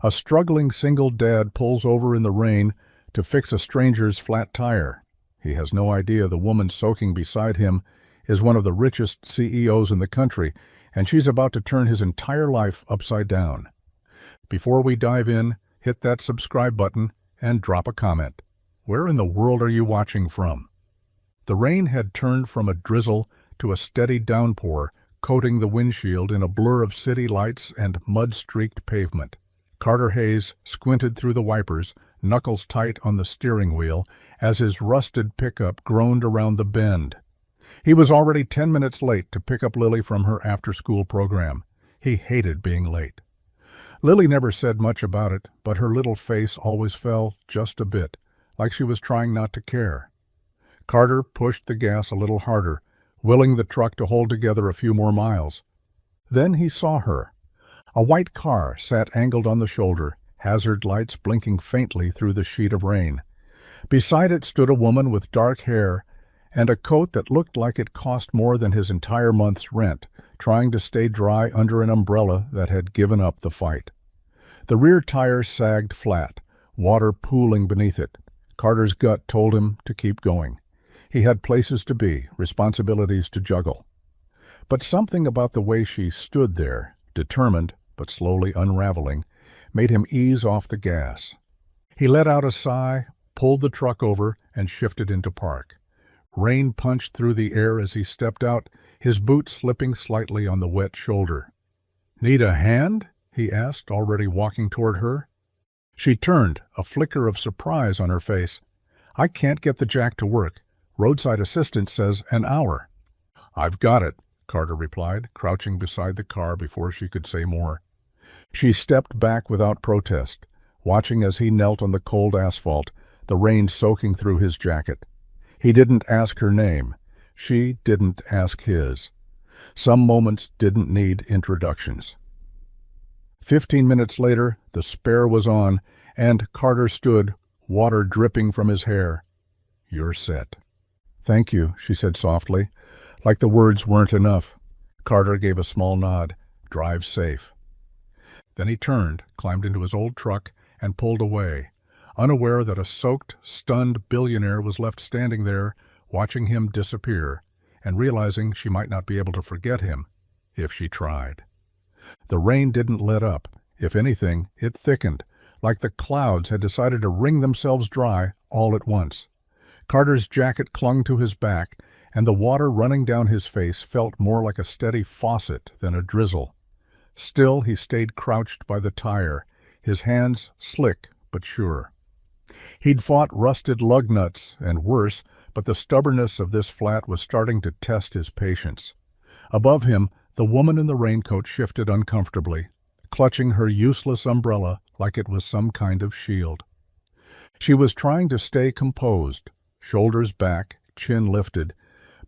A struggling single dad pulls over in the rain to fix a stranger's flat tire. He has no idea the woman soaking beside him is one of the richest CEOs in the country, and she's about to turn his entire life upside down. Before we dive in, hit that subscribe button and drop a comment. Where in the world are you watching from? The rain had turned from a drizzle to a steady downpour, coating the windshield in a blur of city lights and mud-streaked pavement. Carter Hayes squinted through the wipers, knuckles tight on the steering wheel, as his rusted pickup groaned around the bend. He was already 10 minutes late to pick up Lily from her after-school program. He hated being late. Lily never said much about it, but her little face always fell just a bit, like she was trying not to care. Carter pushed the gas a little harder, willing the truck to hold together a few more miles. Then he saw her. A white car sat angled on the shoulder, hazard lights blinking faintly through the sheet of rain. Beside it stood a woman with dark hair and a coat that looked like it cost more than his entire month's rent, trying to stay dry under an umbrella that had given up the fight. The rear tire sagged flat, water pooling beneath it. Carter's gut told him to keep going. He had places to be, responsibilities to juggle. But something about the way she stood there, determined but slowly unraveling, made him ease off the gas. He let out a sigh, pulled the truck over, and shifted into park. Rain punched through the air as he stepped out, his boot slipping slightly on the wet shoulder. "Need a hand?" he asked, already walking toward her. She turned, a flicker of surprise on her face. "I can't get the jack to work. Roadside assistance says an hour." "I've got it," Carter replied, crouching beside the car before she could say more. She stepped back without protest, watching as he knelt on the cold asphalt, the rain soaking through his jacket. He didn't ask her name. She didn't ask his. Some moments didn't need introductions. 15 minutes later, the spare was on, and Carter stood, water dripping from his hair. "You're set." "Thank you," she said softly, like the words weren't enough. Carter gave a small nod. "Drive safe." Then he turned, climbed into his old truck, and pulled away, unaware that a soaked, stunned billionaire was left standing there, watching him disappear, and realizing she might not be able to forget him if she tried. The rain didn't let up. If anything, it thickened, like the clouds had decided to wring themselves dry all at once. Carter's jacket clung to his back, and the water running down his face felt more like a steady faucet than a drizzle. Still, he stayed crouched by the tire, his hands slick but sure. He'd fought rusted lug nuts and worse, but the stubbornness of this flat was starting to test his patience. Above him, the woman in the raincoat shifted uncomfortably, clutching her useless umbrella like it was some kind of shield. She was trying to stay composed, shoulders back, chin lifted,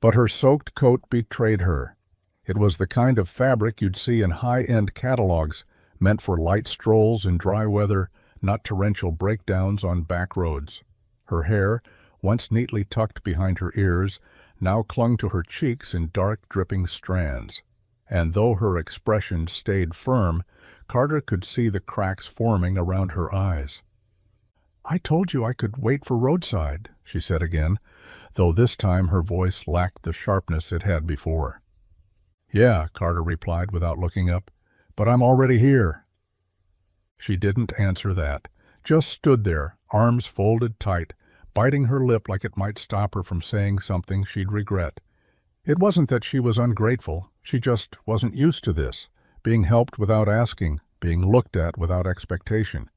but her soaked coat betrayed her. It was the kind of fabric you'd see in high-end catalogs, meant for light strolls in dry weather, not torrential breakdowns on back roads. Her hair, once neatly tucked behind her ears, now clung to her cheeks in dark, dripping strands. And though her expression stayed firm, Carter could see the cracks forming around her eyes. "I told you I could wait for roadside," she said again, though this time her voice lacked the sharpness it had before. "Yeah," Carter replied without looking up, "but I'm already here." She didn't answer that, just stood there, arms folded tight, biting her lip like it might stop her from saying something she'd regret. It wasn't that she was ungrateful, she just wasn't used to this, being helped without asking, being looked at without expectation.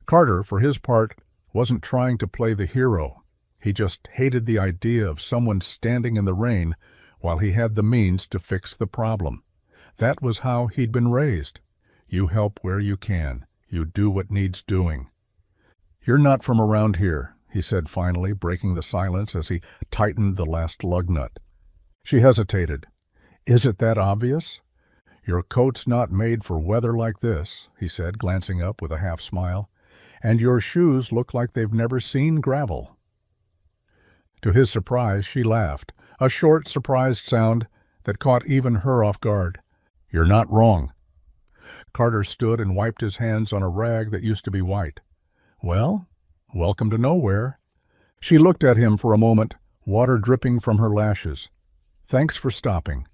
Carter, for his part, wasn't trying to play the hero. He just hated the idea of someone standing in the rain while he had the means to fix the problem. That was how he'd been raised. You help where you can. You do what needs doing. "You're not from around here," he said finally, breaking the silence as he tightened the last lug nut. She hesitated. "Is it that obvious?" "Your coat's not made for weather like this," he said, glancing up with a half smile. "And your shoes look like they've never seen gravel." To his surprise, she laughed, a short, surprised sound that caught even her off guard. "You're not wrong." Carter stood and wiped his hands on a rag that used to be white. "Well, welcome to nowhere." She looked at him for a moment, water dripping from her lashes. "Thanks for stopping."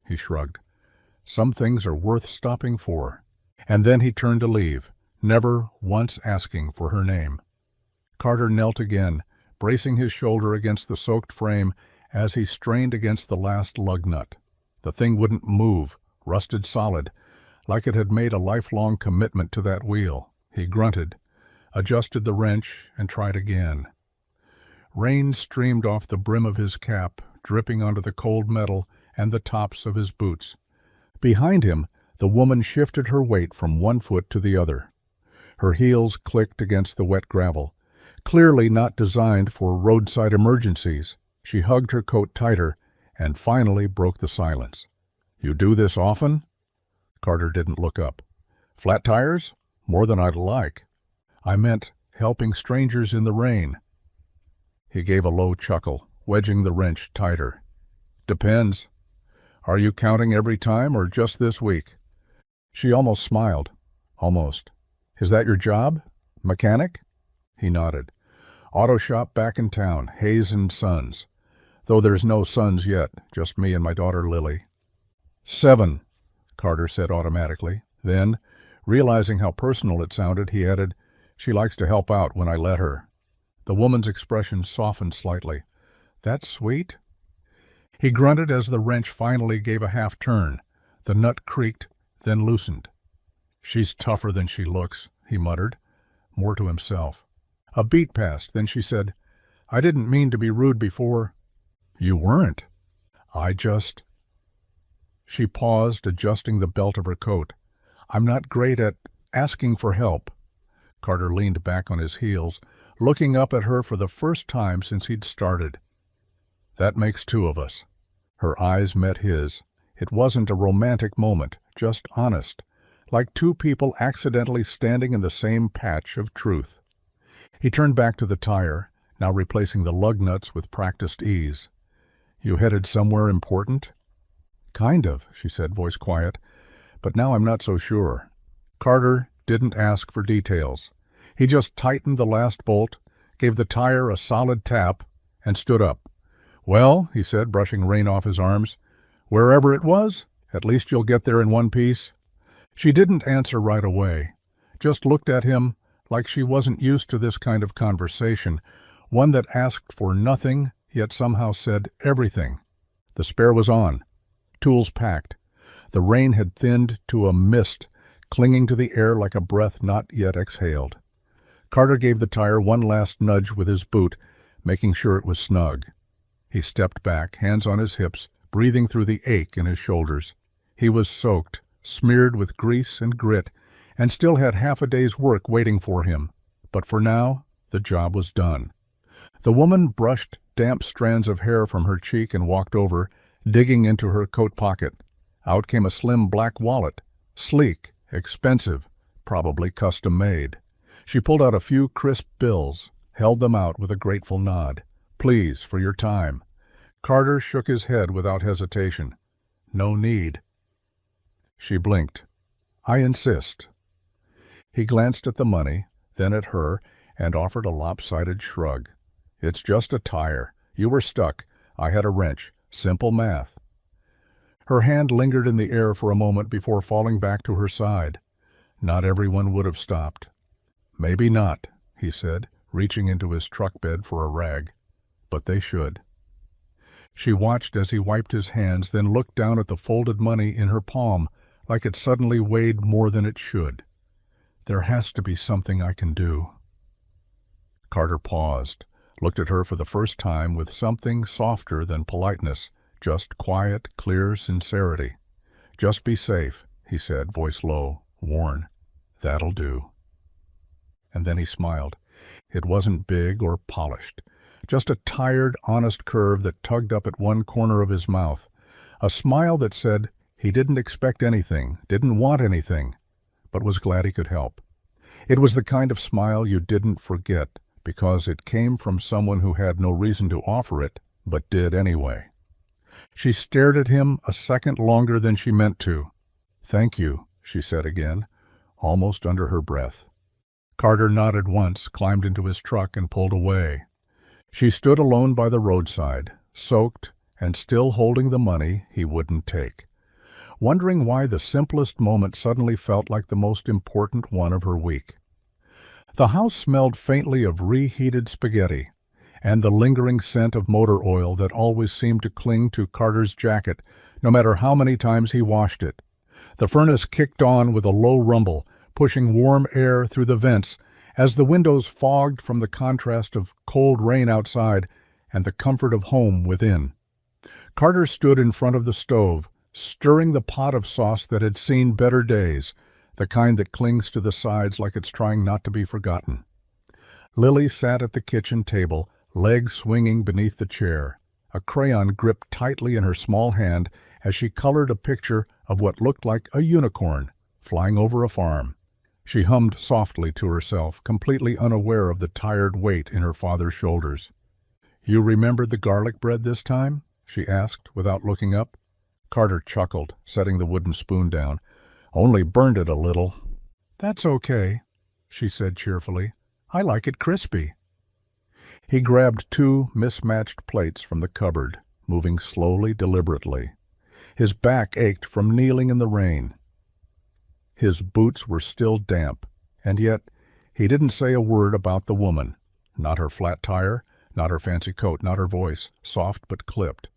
He shrugged. "Some things are worth stopping for." And then he turned to leave, never once asking for her name. Carter knelt again, bracing his shoulder against the soaked frame as he strained against the last lug nut. The thing wouldn't move, rusted solid, like it had made a lifelong commitment to that wheel. He grunted, adjusted the wrench, and tried again. Rain streamed off the brim of his cap, dripping onto the cold metal and the tops of his boots. Behind him, the woman shifted her weight from one foot to the other. Her heels clicked against the wet gravel. Clearly not designed for roadside emergencies, she hugged her coat tighter and finally broke the silence. "You do this often?" Carter didn't look up. "Flat tires? More than I'd like. I meant helping strangers in the rain." He gave a low chuckle, wedging the wrench tighter. "Depends. Are you counting every time or just this week?" She almost smiled. "Almost. Is that your job? Mechanic?" He nodded. "Auto shop back in town, Hayes and Sons. Though there's no sons yet, just me and my daughter Lily." "7," Carter said automatically. Then, realizing how personal it sounded, he added, "She likes to help out when I let her." The woman's expression softened slightly. "That's sweet." He grunted as the wrench finally gave a half turn. The nut creaked, then loosened. "She's tougher than she looks," he muttered, more to himself. A beat passed, then she said, "I didn't mean to be rude before." "You weren't. I just—" She paused, adjusting the belt of her coat. "I'm not great at asking for help." Carter leaned back on his heels, looking up at her for the first time since he'd started. "That makes two of us." Her eyes met his. It wasn't a romantic moment, just honest, like two people accidentally standing in the same patch of truth. He turned back to the tire, now replacing the lug nuts with practiced ease. "You headed somewhere important?" "Kind of," she said, voice quiet, "but now I'm not so sure." Carter didn't ask for details. He just tightened the last bolt, gave the tire a solid tap, and stood up. "Well," he said, brushing rain off his arms, "wherever it was, at least you'll get there in one piece." She didn't answer right away, just looked at him like she wasn't used to this kind of conversation, one that asked for nothing, yet somehow said everything. The spare was on, tools packed. The rain had thinned to a mist, clinging to the air like a breath not yet exhaled. Carter gave the tire one last nudge with his boot, making sure it was snug. He stepped back, hands on his hips, breathing through the ache in his shoulders. He was soaked, smeared with grease and grit, and still had half a day's work waiting for him. But for now, the job was done. The woman brushed damp strands of hair from her cheek and walked over, digging into her coat pocket. Out came a slim black wallet, sleek, expensive, probably custom-made. She pulled out a few crisp bills, held them out with a grateful nod. "Please, for your time." Carter shook his head without hesitation. "No need." She blinked. "I insist." He glanced at the money, then at her, and offered a lopsided shrug. "It's just a tire. You were stuck. I had a wrench. Simple math." Her hand lingered in the air for a moment before falling back to her side. Not everyone would have stopped. "Maybe not," he said, reaching into his truck bed for a rag. "But they should." She watched as he wiped his hands, then looked down at the folded money in her palm, like it suddenly weighed more than it should. "There has to be something I can do." Carter paused, looked at her for the first time with something softer than politeness, just quiet, clear sincerity. "Just be safe," he said, voice low, worn. "That'll do." And then he smiled. It wasn't big or polished, just a tired, honest curve that tugged up at one corner of his mouth. A smile that said he didn't expect anything, didn't want anything, but was glad he could help. It was the kind of smile you didn't forget, because it came from someone who had no reason to offer it, but did anyway. She stared at him a second longer than she meant to. "Thank you," she said again, almost under her breath. Carter nodded once, climbed into his truck, and pulled away. She stood alone by the roadside, soaked and still holding the money he wouldn't take, wondering why the simplest moment suddenly felt like the most important one of her week. The house smelled faintly of reheated spaghetti, and the lingering scent of motor oil that always seemed to cling to Carter's jacket, no matter how many times he washed it. The furnace kicked on with a low rumble, pushing warm air through the vents as the windows fogged from the contrast of cold rain outside and the comfort of home within. Carter stood in front of the stove, stirring the pot of sauce that had seen better days, the kind that clings to the sides like it's trying not to be forgotten. Lily sat at the kitchen table, legs swinging beneath the chair, a crayon gripped tightly in her small hand as she colored a picture of what looked like a unicorn flying over a farm. She hummed softly to herself, completely unaware of the tired weight in her father's shoulders. "You remembered the garlic bread this time?" she asked, without looking up. Carter chuckled, setting the wooden spoon down. "Only burned it a little." "That's okay," she said cheerfully. "I like it crispy." He grabbed 2 mismatched plates from the cupboard, moving slowly, deliberately. His back ached from kneeling in the rain. His boots were still damp, and yet he didn't say a word about the woman. Not her flat tire, not her fancy coat, not her voice, soft but clipped.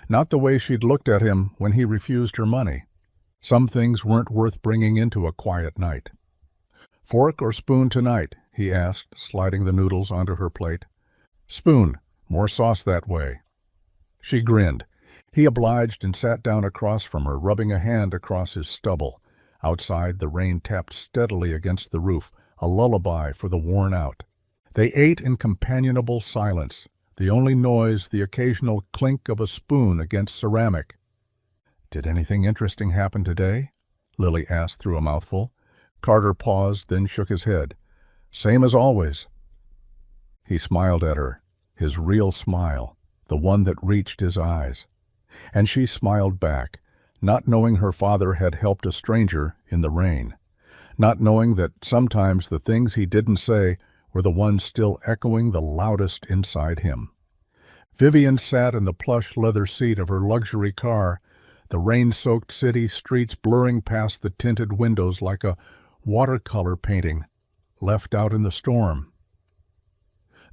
Not the way she'd looked at him when he refused her money. Some things weren't worth bringing into a quiet night. "Fork or spoon tonight?" he asked, sliding the noodles onto her plate. "Spoon. More sauce that way." She grinned. He obliged and sat down across from her, rubbing a hand across his stubble. Outside, the rain tapped steadily against the roof, a lullaby for the worn out. They ate in companionable silence, the only noise the occasional clink of a spoon against ceramic. "Did anything interesting happen today?" Lily asked through a mouthful. Carter paused, then shook his head. "Same as always." He smiled at her, his real smile, the one that reached his eyes. And she smiled back, not knowing her father had helped a stranger in the rain, not knowing that sometimes the things he didn't say were the ones still echoing the loudest inside him. Vivian sat in the plush leather seat of her luxury car, the rain-soaked city streets blurring past the tinted windows like a watercolor painting left out in the storm.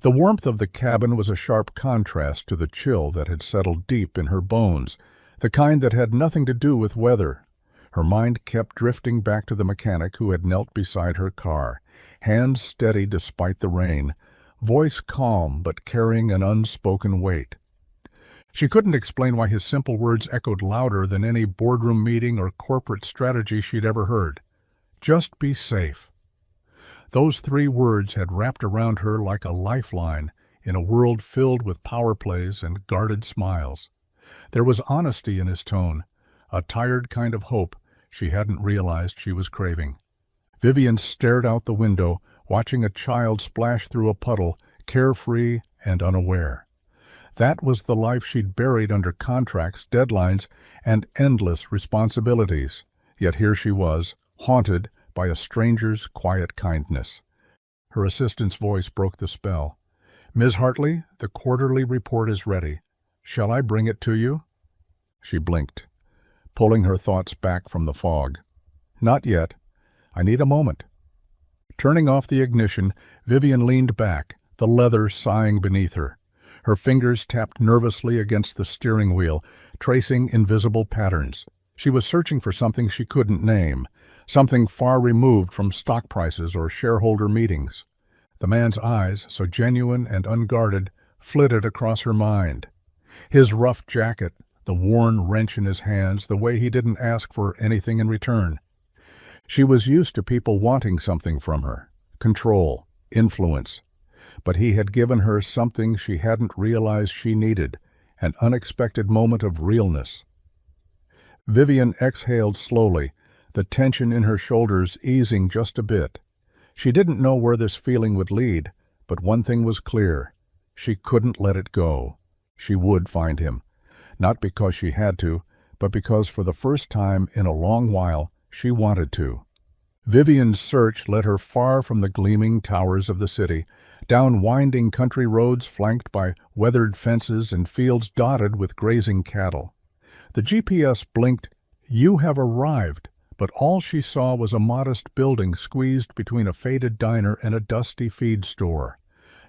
The warmth of the cabin was a sharp contrast to the chill that had settled deep in her bones, the kind that had nothing to do with weather. Her mind kept drifting back to the mechanic who had knelt beside her car, hands steady despite the rain, voice calm but carrying an unspoken weight. She couldn't explain why his simple words echoed louder than any boardroom meeting or corporate strategy she'd ever heard. Just be safe. Those 3 words had wrapped around her like a lifeline in a world filled with power plays and guarded smiles. There was honesty in his tone, a tired kind of hope she hadn't realized she was craving. Vivian stared out the window, watching a child splash through a puddle, carefree and unaware. That was the life she'd buried under contracts, deadlines, and endless responsibilities. Yet here she was, haunted by a stranger's quiet kindness. Her assistant's voice broke the spell. "Ms. Hartley, the quarterly report is ready. Shall I bring it to you?" She blinked, pulling her thoughts back from the fog. "Not yet. I need a moment." Turning off the ignition, Vivian leaned back, the leather sighing beneath her. Her fingers tapped nervously against the steering wheel, tracing invisible patterns. She was searching for something she couldn't name, something far removed from stock prices or shareholder meetings. The man's eyes, so genuine and unguarded, flitted across her mind. His rough jacket, the worn wrench in his hands, the way he didn't ask for anything in return. She was used to people wanting something from her, control, influence. But he had given her something she hadn't realized she needed, an unexpected moment of realness. Vivian exhaled slowly, the tension in her shoulders easing just a bit. She didn't know where this feeling would lead, but one thing was clear. She couldn't let it go. She would find him, not because she had to, but because for the first time in a long while She wanted to. Vivian's search led her far from the gleaming towers of the city, down winding country roads flanked by weathered fences and fields dotted with grazing cattle. The GPS blinked, "You have arrived," but all she saw was a modest building squeezed between a faded diner and a dusty feed store.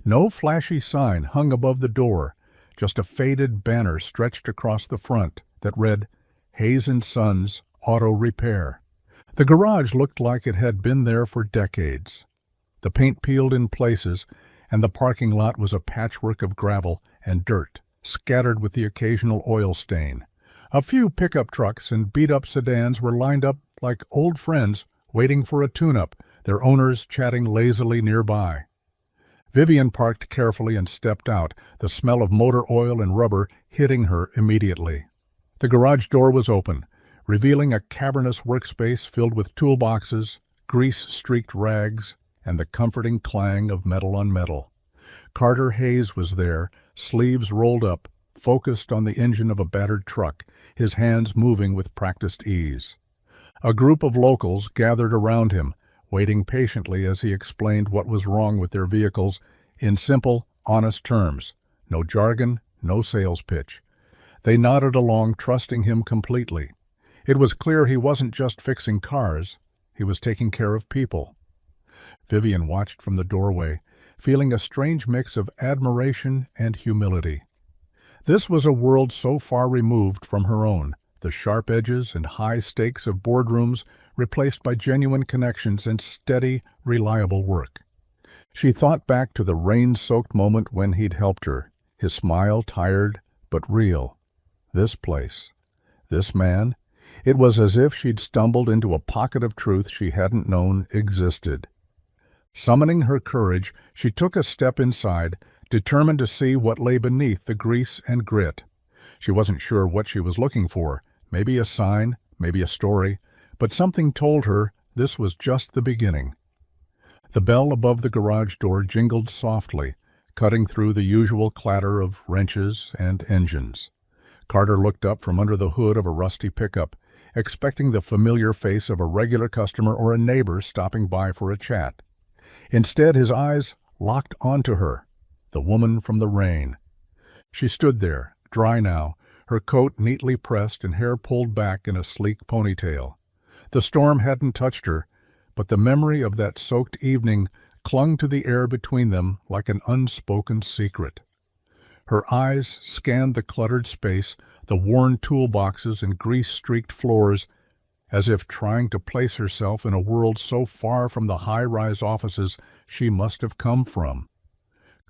No flashy sign hung above the door, just a faded banner stretched across the front that read, "Hayes & Sons Auto Repair." The garage looked like it had been there for decades. The paint peeled in places, and the parking lot was a patchwork of gravel and dirt, scattered with the occasional oil stain. A few pickup trucks and beat-up sedans were lined up like old friends waiting for a tune-up, their owners chatting lazily nearby. Vivian parked carefully and stepped out, the smell of motor oil and rubber hitting her immediately. The garage door was open, revealing a cavernous workspace filled with toolboxes, grease-streaked rags, and the comforting clang of metal on metal. Carter Hayes was there, sleeves rolled up, focused on the engine of a battered truck, his hands moving with practiced ease. A group of locals gathered around him, waiting patiently as he explained what was wrong with their vehicles in simple, honest terms. No jargon, no sales pitch. They nodded along, trusting him completely. It was clear he wasn't just fixing cars, he was taking care of people. Vivian watched from the doorway, feeling a strange mix of admiration and humility. This was a world so far removed from her own, the sharp edges and high stakes of boardrooms replaced by genuine connections and steady, reliable work. She thought back to the rain-soaked moment when he'd helped her, his smile tired but real. This place, this man, it was as if she'd stumbled into a pocket of truth she hadn't known existed. Summoning her courage, she took a step inside, determined to see what lay beneath the grease and grit. She wasn't sure what she was looking for, maybe a sign, maybe a story, but something told her this was just the beginning. The bell above the garage door jingled softly, cutting through the usual clatter of wrenches and engines. Carter looked up from under the hood of a rusty pickup, expecting the familiar face of a regular customer or a neighbor stopping by for a chat. Instead, his eyes locked onto her, the woman from the rain. She stood there, dry now, her coat neatly pressed and hair pulled back in a sleek ponytail. The storm hadn't touched her, but the memory of that soaked evening clung to the air between them like an unspoken secret. Her eyes scanned the cluttered space, the worn toolboxes and grease-streaked floors, as if trying to place herself in a world so far from the high-rise offices she must have come from.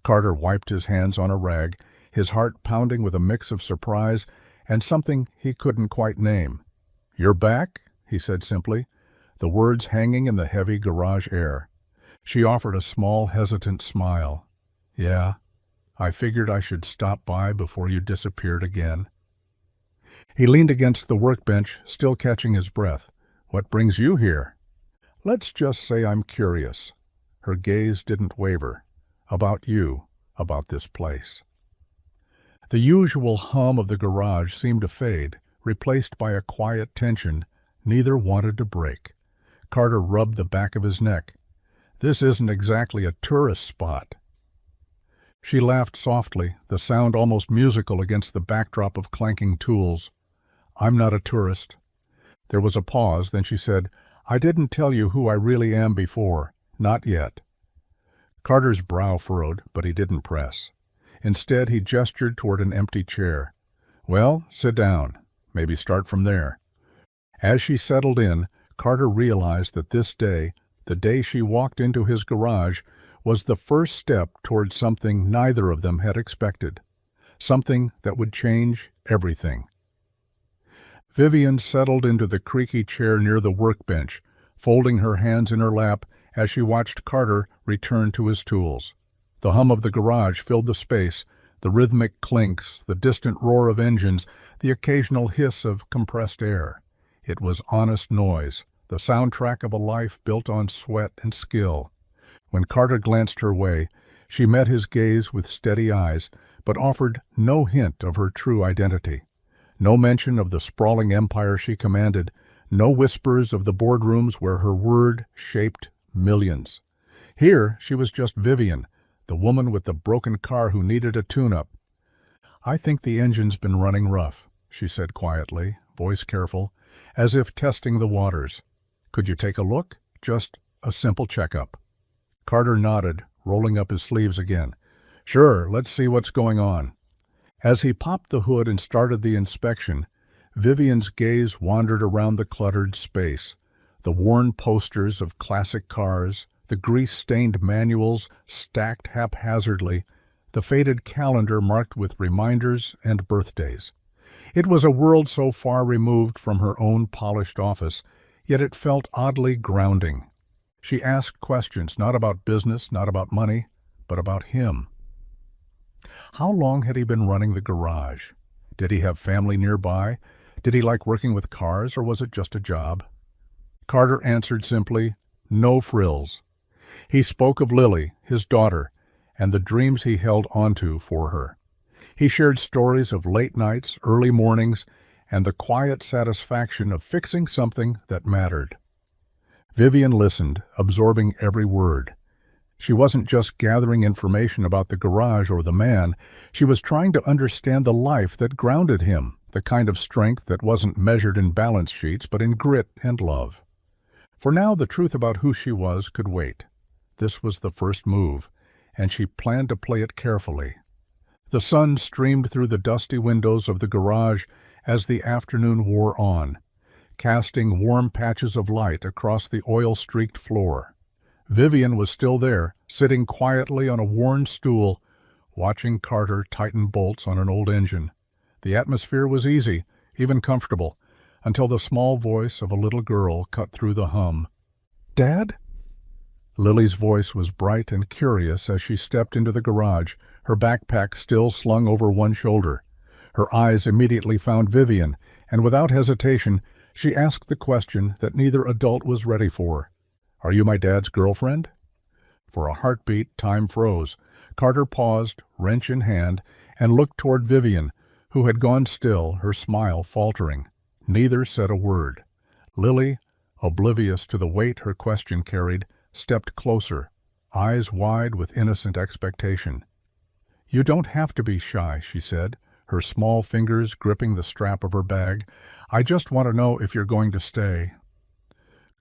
Carter wiped his hands on a rag, his heart pounding with a mix of surprise and something he couldn't quite name. "You're back?" he said simply, the words hanging in the heavy garage air. She offered a small, hesitant smile. "Yeah, I figured I should stop by before you disappeared again." He leaned against the workbench, still catching his breath. "What brings you here?" "Let's just say I'm curious." Her gaze didn't waver. "About you, about this place." The usual hum of the garage seemed to fade, replaced by a quiet tension neither wanted to break. Carter rubbed the back of his neck. "This isn't exactly a tourist spot." She laughed softly, the sound almost musical against the backdrop of clanking tools. "I'm not a tourist." There was a pause, then she said, "I didn't tell you who I really am before. Not yet." Carter's brow furrowed, but he didn't press. Instead, he gestured toward an empty chair. "Well, sit down. Maybe start from there." As she settled in, Carter realized that this day, the day she walked into his garage, was the first step toward something neither of them had expected, something that would change everything. Vivian settled into the creaky chair near the workbench, folding her hands in her lap as she watched Carter return to his tools. The hum of the garage filled the space, the rhythmic clinks, the distant roar of engines, the occasional hiss of compressed air. It was honest noise, the soundtrack of a life built on sweat and skill. When Carter glanced her way, she met his gaze with steady eyes, but offered no hint of her true identity. No mention of the sprawling empire she commanded, No whispers of the boardrooms where her word shaped millions. Here, she was just Vivian, the woman with the broken car who needed a tune-up. "I think the engine's been running rough," she said quietly, voice careful, as if testing the waters. "Could you take a look? Just a simple checkup." Carter nodded, rolling up his sleeves again. "Sure, let's see what's going on." As he popped the hood and started the inspection, Vivian's gaze wandered around the cluttered space. The worn posters of classic cars, the grease-stained manuals stacked haphazardly, the faded calendar marked with reminders and birthdays. It was a world so far removed from her own polished office, yet it felt oddly grounding. She asked questions not about business, not about money, but about him. How long had he been running the garage? Did he have family nearby? Did he like working with cars, or was it just a job? Carter answered simply, no frills. He spoke of Lily, his daughter, and the dreams he held onto for her. He shared stories of late nights, early mornings, and the quiet satisfaction of fixing something that mattered. Vivian listened, absorbing every word. She wasn't just gathering information about the garage or the man. She was trying to understand the life that grounded him, the kind of strength that wasn't measured in balance sheets but in grit and love. For now, the truth about who she was could wait. This was the first move, and she planned to play it carefully. The sun streamed through the dusty windows of the garage as the afternoon wore on, casting warm patches of light across the oil-streaked floor. Vivian was still there, sitting quietly on a worn stool, watching Carter tighten bolts on an old engine. The atmosphere was easy, even comfortable, until the small voice of a little girl cut through the hum. "Dad?" Lily's voice was bright and curious as she stepped into the garage, her backpack still slung over one shoulder. Her eyes immediately found Vivian, and without hesitation, she asked the question that neither adult was ready for. "Are you my dad's girlfriend?" For a heartbeat, time froze. Carter paused, wrench in hand, and looked toward Vivian, who had gone still, her smile faltering. Neither said a word. Lily, oblivious to the weight her question carried, stepped closer, eyes wide with innocent expectation. "You don't have to be shy," she said, her small fingers gripping the strap of her bag. "I just want to know if you're going to stay."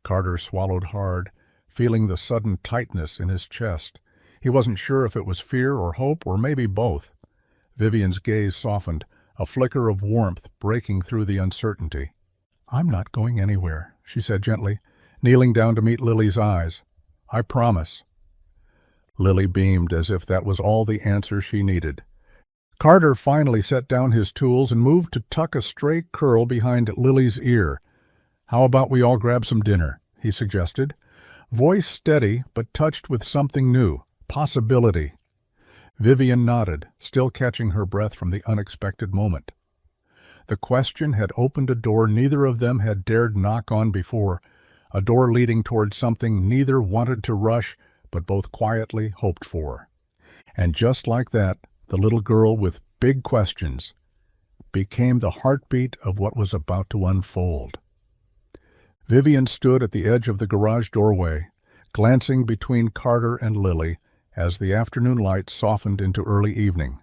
Carter swallowed hard, feeling the sudden tightness in his chest. He wasn't sure if it was fear or hope or maybe both. Vivian's gaze softened, a flicker of warmth breaking through the uncertainty. "I'm not going anywhere," she said gently, kneeling down to meet Lily's eyes. "I promise." Lily beamed as if that was all the answer she needed. Carter finally set down his tools and moved to tuck a stray curl behind Lily's ear. "How about we all grab some dinner?" he suggested. Voice steady, but touched with something new, possibility. Vivian nodded, still catching her breath from the unexpected moment. The question had opened a door neither of them had dared knock on before, a door leading toward something neither wanted to rush, but both quietly hoped for. And just like that, the little girl with big questions became the heartbeat of what was about to unfold. Vivian stood at the edge of the garage doorway, glancing between Carter and Lily as the afternoon light softened into early evening.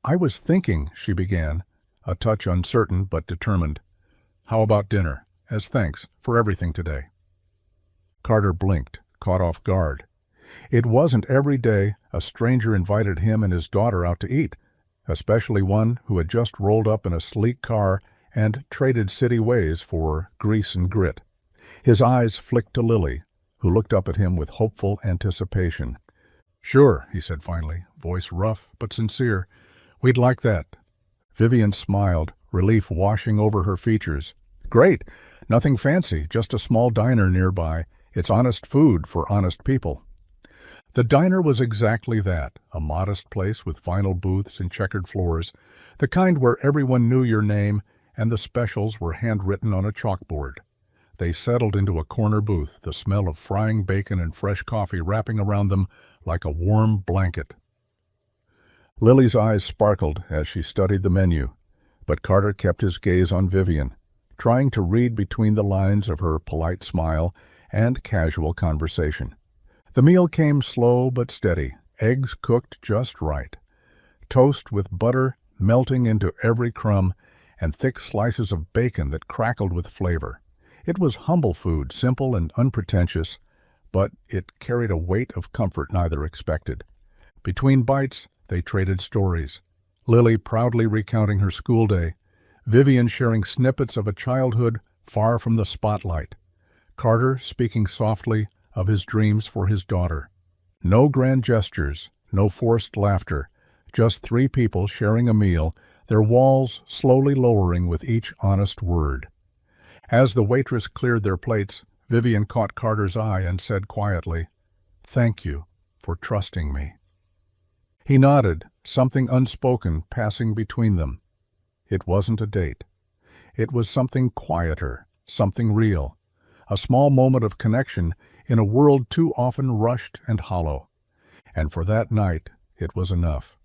"I was thinking," she began, a touch uncertain but determined. "How about dinner, as thanks for everything today?" Carter blinked, caught off guard. It wasn't every day a stranger invited him and his daughter out to eat, especially one who had just rolled up in a sleek car and traded city ways for grease and grit. His eyes flicked to Lily, who looked up at him with hopeful anticipation. "Sure," he said finally, voice rough but sincere. "We'd like that." Vivian smiled, relief washing over her features. "Great! Nothing fancy, just a small diner nearby. It's honest food for honest people." The diner was exactly that, a modest place with vinyl booths and checkered floors, the kind where everyone knew your name and the specials were handwritten on a chalkboard. They settled into a corner booth, the smell of frying bacon and fresh coffee wrapping around them like a warm blanket. Lily's eyes sparkled as she studied the menu, but Carter kept his gaze on Vivian. trying to read between the lines of her polite smile and casual conversation. The meal came slow but steady, eggs cooked just right, toast with butter melting into every crumb, and thick slices of bacon that crackled with flavor. It was humble food, simple and unpretentious, but it carried a weight of comfort neither expected. Between bites, they traded stories. Lily proudly recounting her school day, Vivian sharing snippets of a childhood far from the spotlight, Carter speaking softly of his dreams for his daughter. No grand gestures, no forced laughter, just three people sharing a meal, their walls slowly lowering with each honest word. As the waitress cleared their plates, Vivian caught Carter's eye and said quietly, "Thank you for trusting me." He nodded, something unspoken passing between them. It wasn't a date. It was something quieter, something real, a small moment of connection in a world too often rushed and hollow. And for that night, it was enough.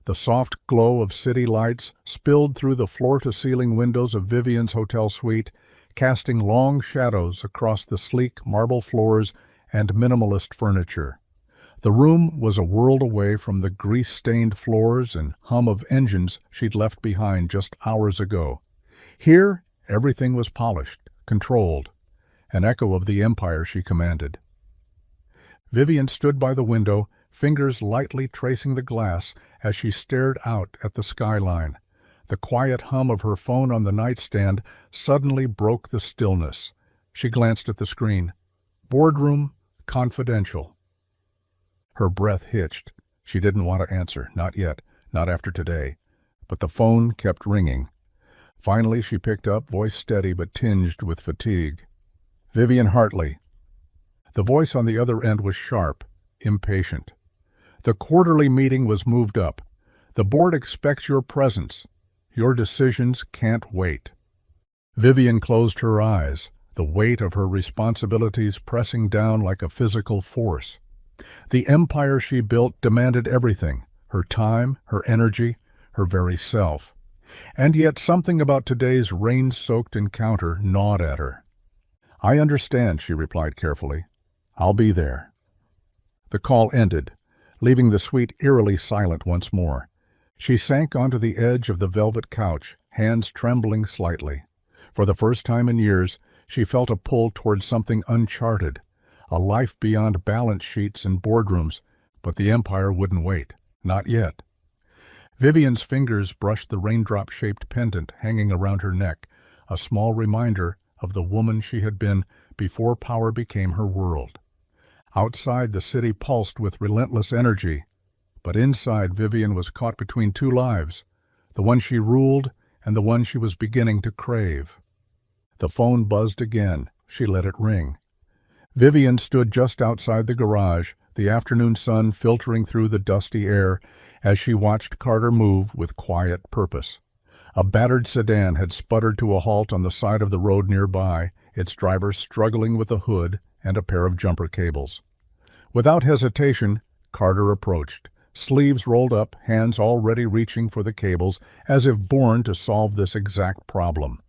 The soft glow of city lights spilled through the floor-to-ceiling windows of Vivian's hotel suite, casting long shadows across the sleek marble floors and minimalist furniture. The room was a world away from the grease-stained floors and hum of engines she'd left behind just hours ago. Here, everything was polished, controlled, an echo of the empire she commanded. Vivian stood by the window, fingers lightly tracing the glass as she stared out at the skyline. The quiet hum of her phone on the nightstand suddenly broke the stillness. She glanced at the screen. Boardroom, confidential. Her breath hitched. She didn't want to answer, not yet, not after today. But the phone kept ringing. Finally she picked up, voice steady but tinged with fatigue. "Vivian Hartley." The voice on the other end was sharp, impatient. "The quarterly meeting was moved up. The board expects your presence. Your decisions can't wait." Vivian closed her eyes, the weight of her responsibilities pressing down like a physical force. The empire she built demanded everything, her time, her energy, her very self. And yet something about today's rain-soaked encounter gnawed at her. "I understand," she replied carefully. "I'll be there." The call ended, leaving the suite eerily silent once more. She sank onto the edge of the velvet couch, hands trembling slightly. For the first time in years, she felt a pull towards something uncharted, a life beyond balance sheets and boardrooms, but the empire wouldn't wait. Not yet. Vivian's fingers brushed the raindrop-shaped pendant hanging around her neck, a small reminder of the woman she had been before power became her world. Outside, the city pulsed with relentless energy, but inside Vivian was caught between two lives, the one she ruled and the one she was beginning to crave. The phone buzzed again. She let it ring. Vivian stood just outside the garage, the afternoon sun filtering through the dusty air as she watched Carter move with quiet purpose. A battered sedan had sputtered to a halt on the side of the road nearby, its driver struggling with a hood and a pair of jumper cables. Without hesitation, Carter approached, sleeves rolled up, hands already reaching for the cables, as if born to solve this exact problem.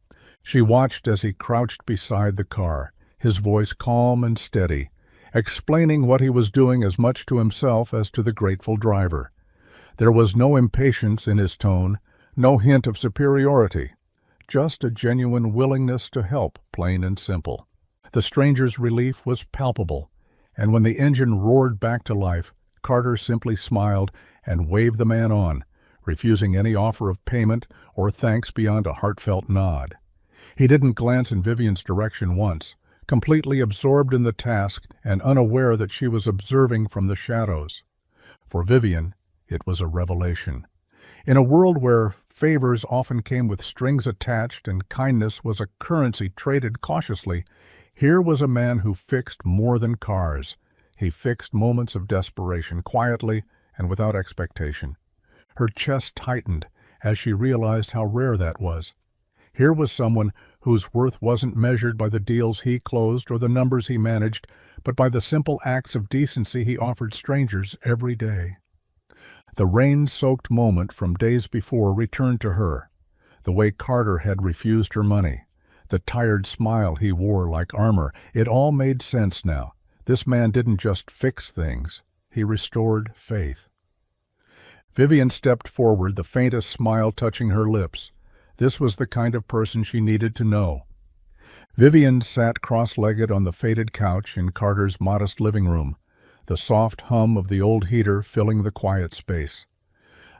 She watched as he crouched beside the car, his voice calm and steady, explaining what he was doing as much to himself as to the grateful driver. There was no impatience in his tone, no hint of superiority, just a genuine willingness to help, plain and simple. The stranger's relief was palpable, and when the engine roared back to life, Carter simply smiled and waved the man on, refusing any offer of payment or thanks beyond a heartfelt nod. He didn't glance in Vivian's direction once, completely absorbed in the task and unaware that she was observing from the shadows. For Vivian, it was a revelation. In a world where favors often came with strings attached and kindness was a currency traded cautiously, here was a man who fixed more than cars. He fixed moments of desperation, quietly and without expectation. Her chest tightened as she realized how rare that was. Here was someone whose worth wasn't measured by the deals he closed or the numbers he managed, but by the simple acts of decency he offered strangers every day. The rain-soaked moment from days before returned to her, the way Carter had refused her money, The tired smile he wore like armor. It all made sense now. This man didn't just fix things. He restored faith. Vivian stepped forward, the faintest smile touching her lips. This was the kind of person she needed to know. Vivian sat cross-legged on the faded couch in Carter's modest living room, the soft hum of the old heater filling the quiet space.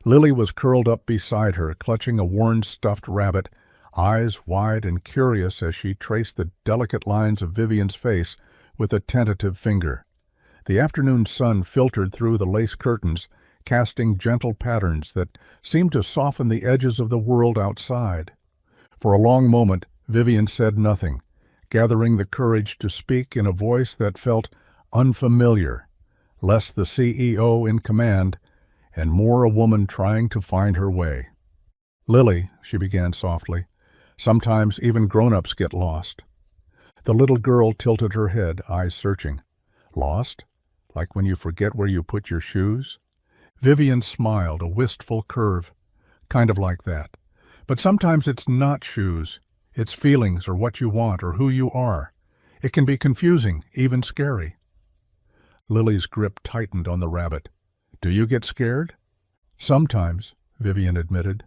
Lily was curled up beside her, clutching a worn stuffed rabbit, eyes wide and curious as she traced the delicate lines of Vivian's face with a tentative finger. The afternoon sun filtered through the lace curtains, casting gentle patterns that seemed to soften the edges of the world outside. For a long moment, Vivian said nothing, gathering the courage to speak in a voice that felt unfamiliar, less the CEO in command and more a woman trying to find her way. "Lily," she began softly, "sometimes even grown-ups get lost." The little girl tilted her head, eyes searching. "Lost? Like when you forget where you put your shoes?" Vivian smiled, a wistful curve. "Kind of like that. But sometimes it's not shoes. It's feelings or what you want or who you are. It can be confusing, even scary." Lily's grip tightened on the rabbit. "Do you get scared?" "Sometimes," Vivian admitted.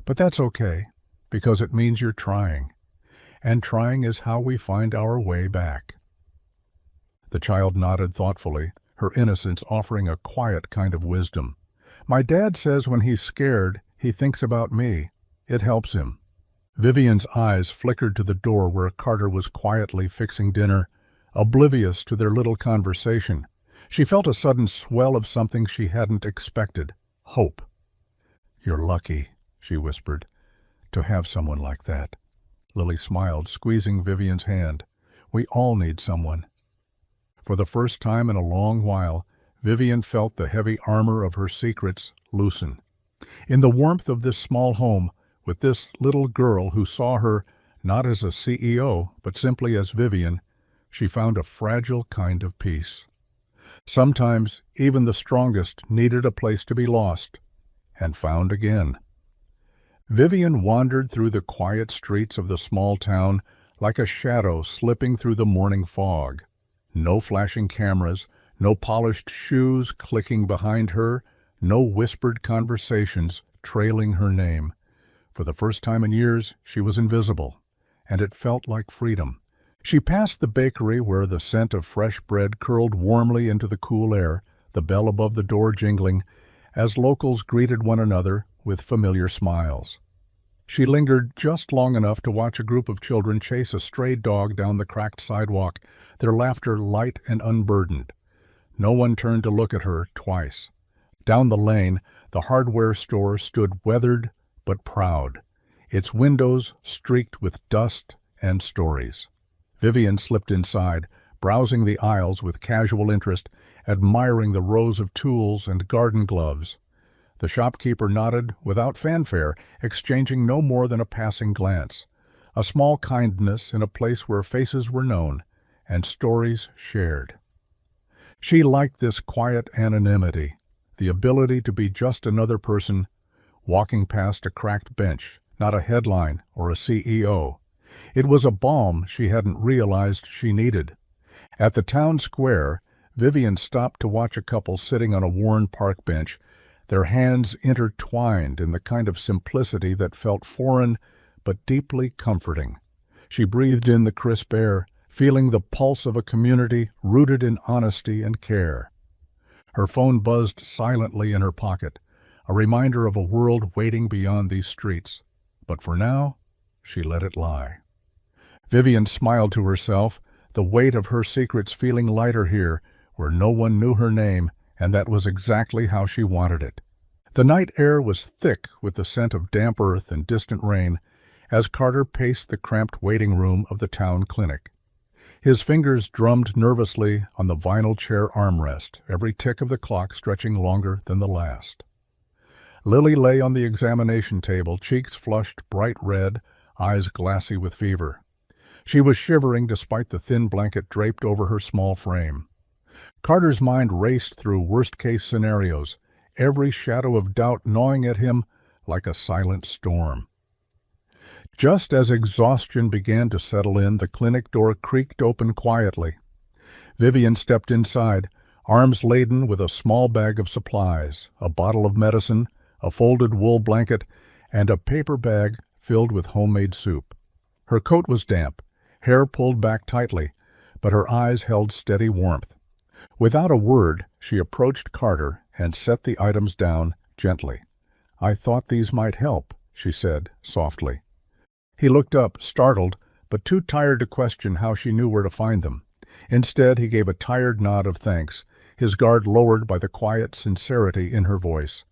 "But that's okay, because it means you're trying. And trying is how we find our way back." The child nodded thoughtfully, her innocence offering a quiet kind of wisdom. "My dad says when he's scared, he thinks about me. It helps him." Vivian's eyes flickered to the door where Carter was quietly fixing dinner, oblivious to their little conversation. She felt a sudden swell of something she hadn't expected. Hope. "You're lucky," she whispered, "to have someone like that." Lily smiled, squeezing Vivian's hand. "We all need someone." For the first time in a long while, Vivian felt the heavy armor of her secrets loosen. In the warmth of this small home, with this little girl who saw her not as a CEO, but simply as Vivian, she found a fragile kind of peace. Sometimes even the strongest needed a place to be lost, and found again. Vivian wandered through the quiet streets of the small town like a shadow slipping through the morning fog. No flashing cameras, no polished shoes clicking behind her, no whispered conversations trailing her name. For the first time in years, she was invisible, and it felt like freedom. She passed the bakery where the scent of fresh bread curled warmly into the cool air, the bell above the door jingling, as locals greeted one another with familiar smiles. She lingered just long enough to watch a group of children chase a stray dog down the cracked sidewalk, their laughter light and unburdened. No one turned to look at her twice. Down the lane, the hardware store stood weathered but proud, its windows streaked with dust and stories. Vivian slipped inside, browsing the aisles with casual interest, admiring the rows of tools and garden gloves. The shopkeeper nodded without fanfare, exchanging no more than a passing glance. A small kindness in a place where faces were known and stories shared. She liked this quiet anonymity, the ability to be just another person walking past a cracked bench, not a headline or a CEO. It was a balm she hadn't realized she needed. At the town square, Vivian stopped to watch a couple sitting on a worn park bench, their hands intertwined in the kind of simplicity that felt foreign but deeply comforting. She breathed in the crisp air, feeling the pulse of a community rooted in honesty and care. Her phone buzzed silently in her pocket, a reminder of a world waiting beyond these streets. But for now, she let it lie. Vivian smiled to herself, the weight of her secrets feeling lighter here, where no one knew her name, and that was exactly how she wanted it. The night air was thick with the scent of damp earth and distant rain as Carter paced the cramped waiting room of the town clinic. His fingers drummed nervously on the vinyl chair armrest, every tick of the clock stretching longer than the last. Lily lay on the examination table, cheeks flushed bright red, eyes glassy with fever. She was shivering despite the thin blanket draped over her small frame. Carter's mind raced through worst-case scenarios, every shadow of doubt gnawing at him like a silent storm. Just as exhaustion began to settle in, the clinic door creaked open quietly. Vivian stepped inside, arms laden with a small bag of supplies, a bottle of medicine, a folded wool blanket, and a paper bag filled with homemade soup. Her coat was damp, hair pulled back tightly, but her eyes held steady warmth. Without a word, she approached Carter and set the items down gently. "I thought these might help," she said softly. He looked up, startled, but too tired to question how she knew where to find them. Instead, he gave a tired nod of thanks, his guard lowered by the quiet sincerity in her voice.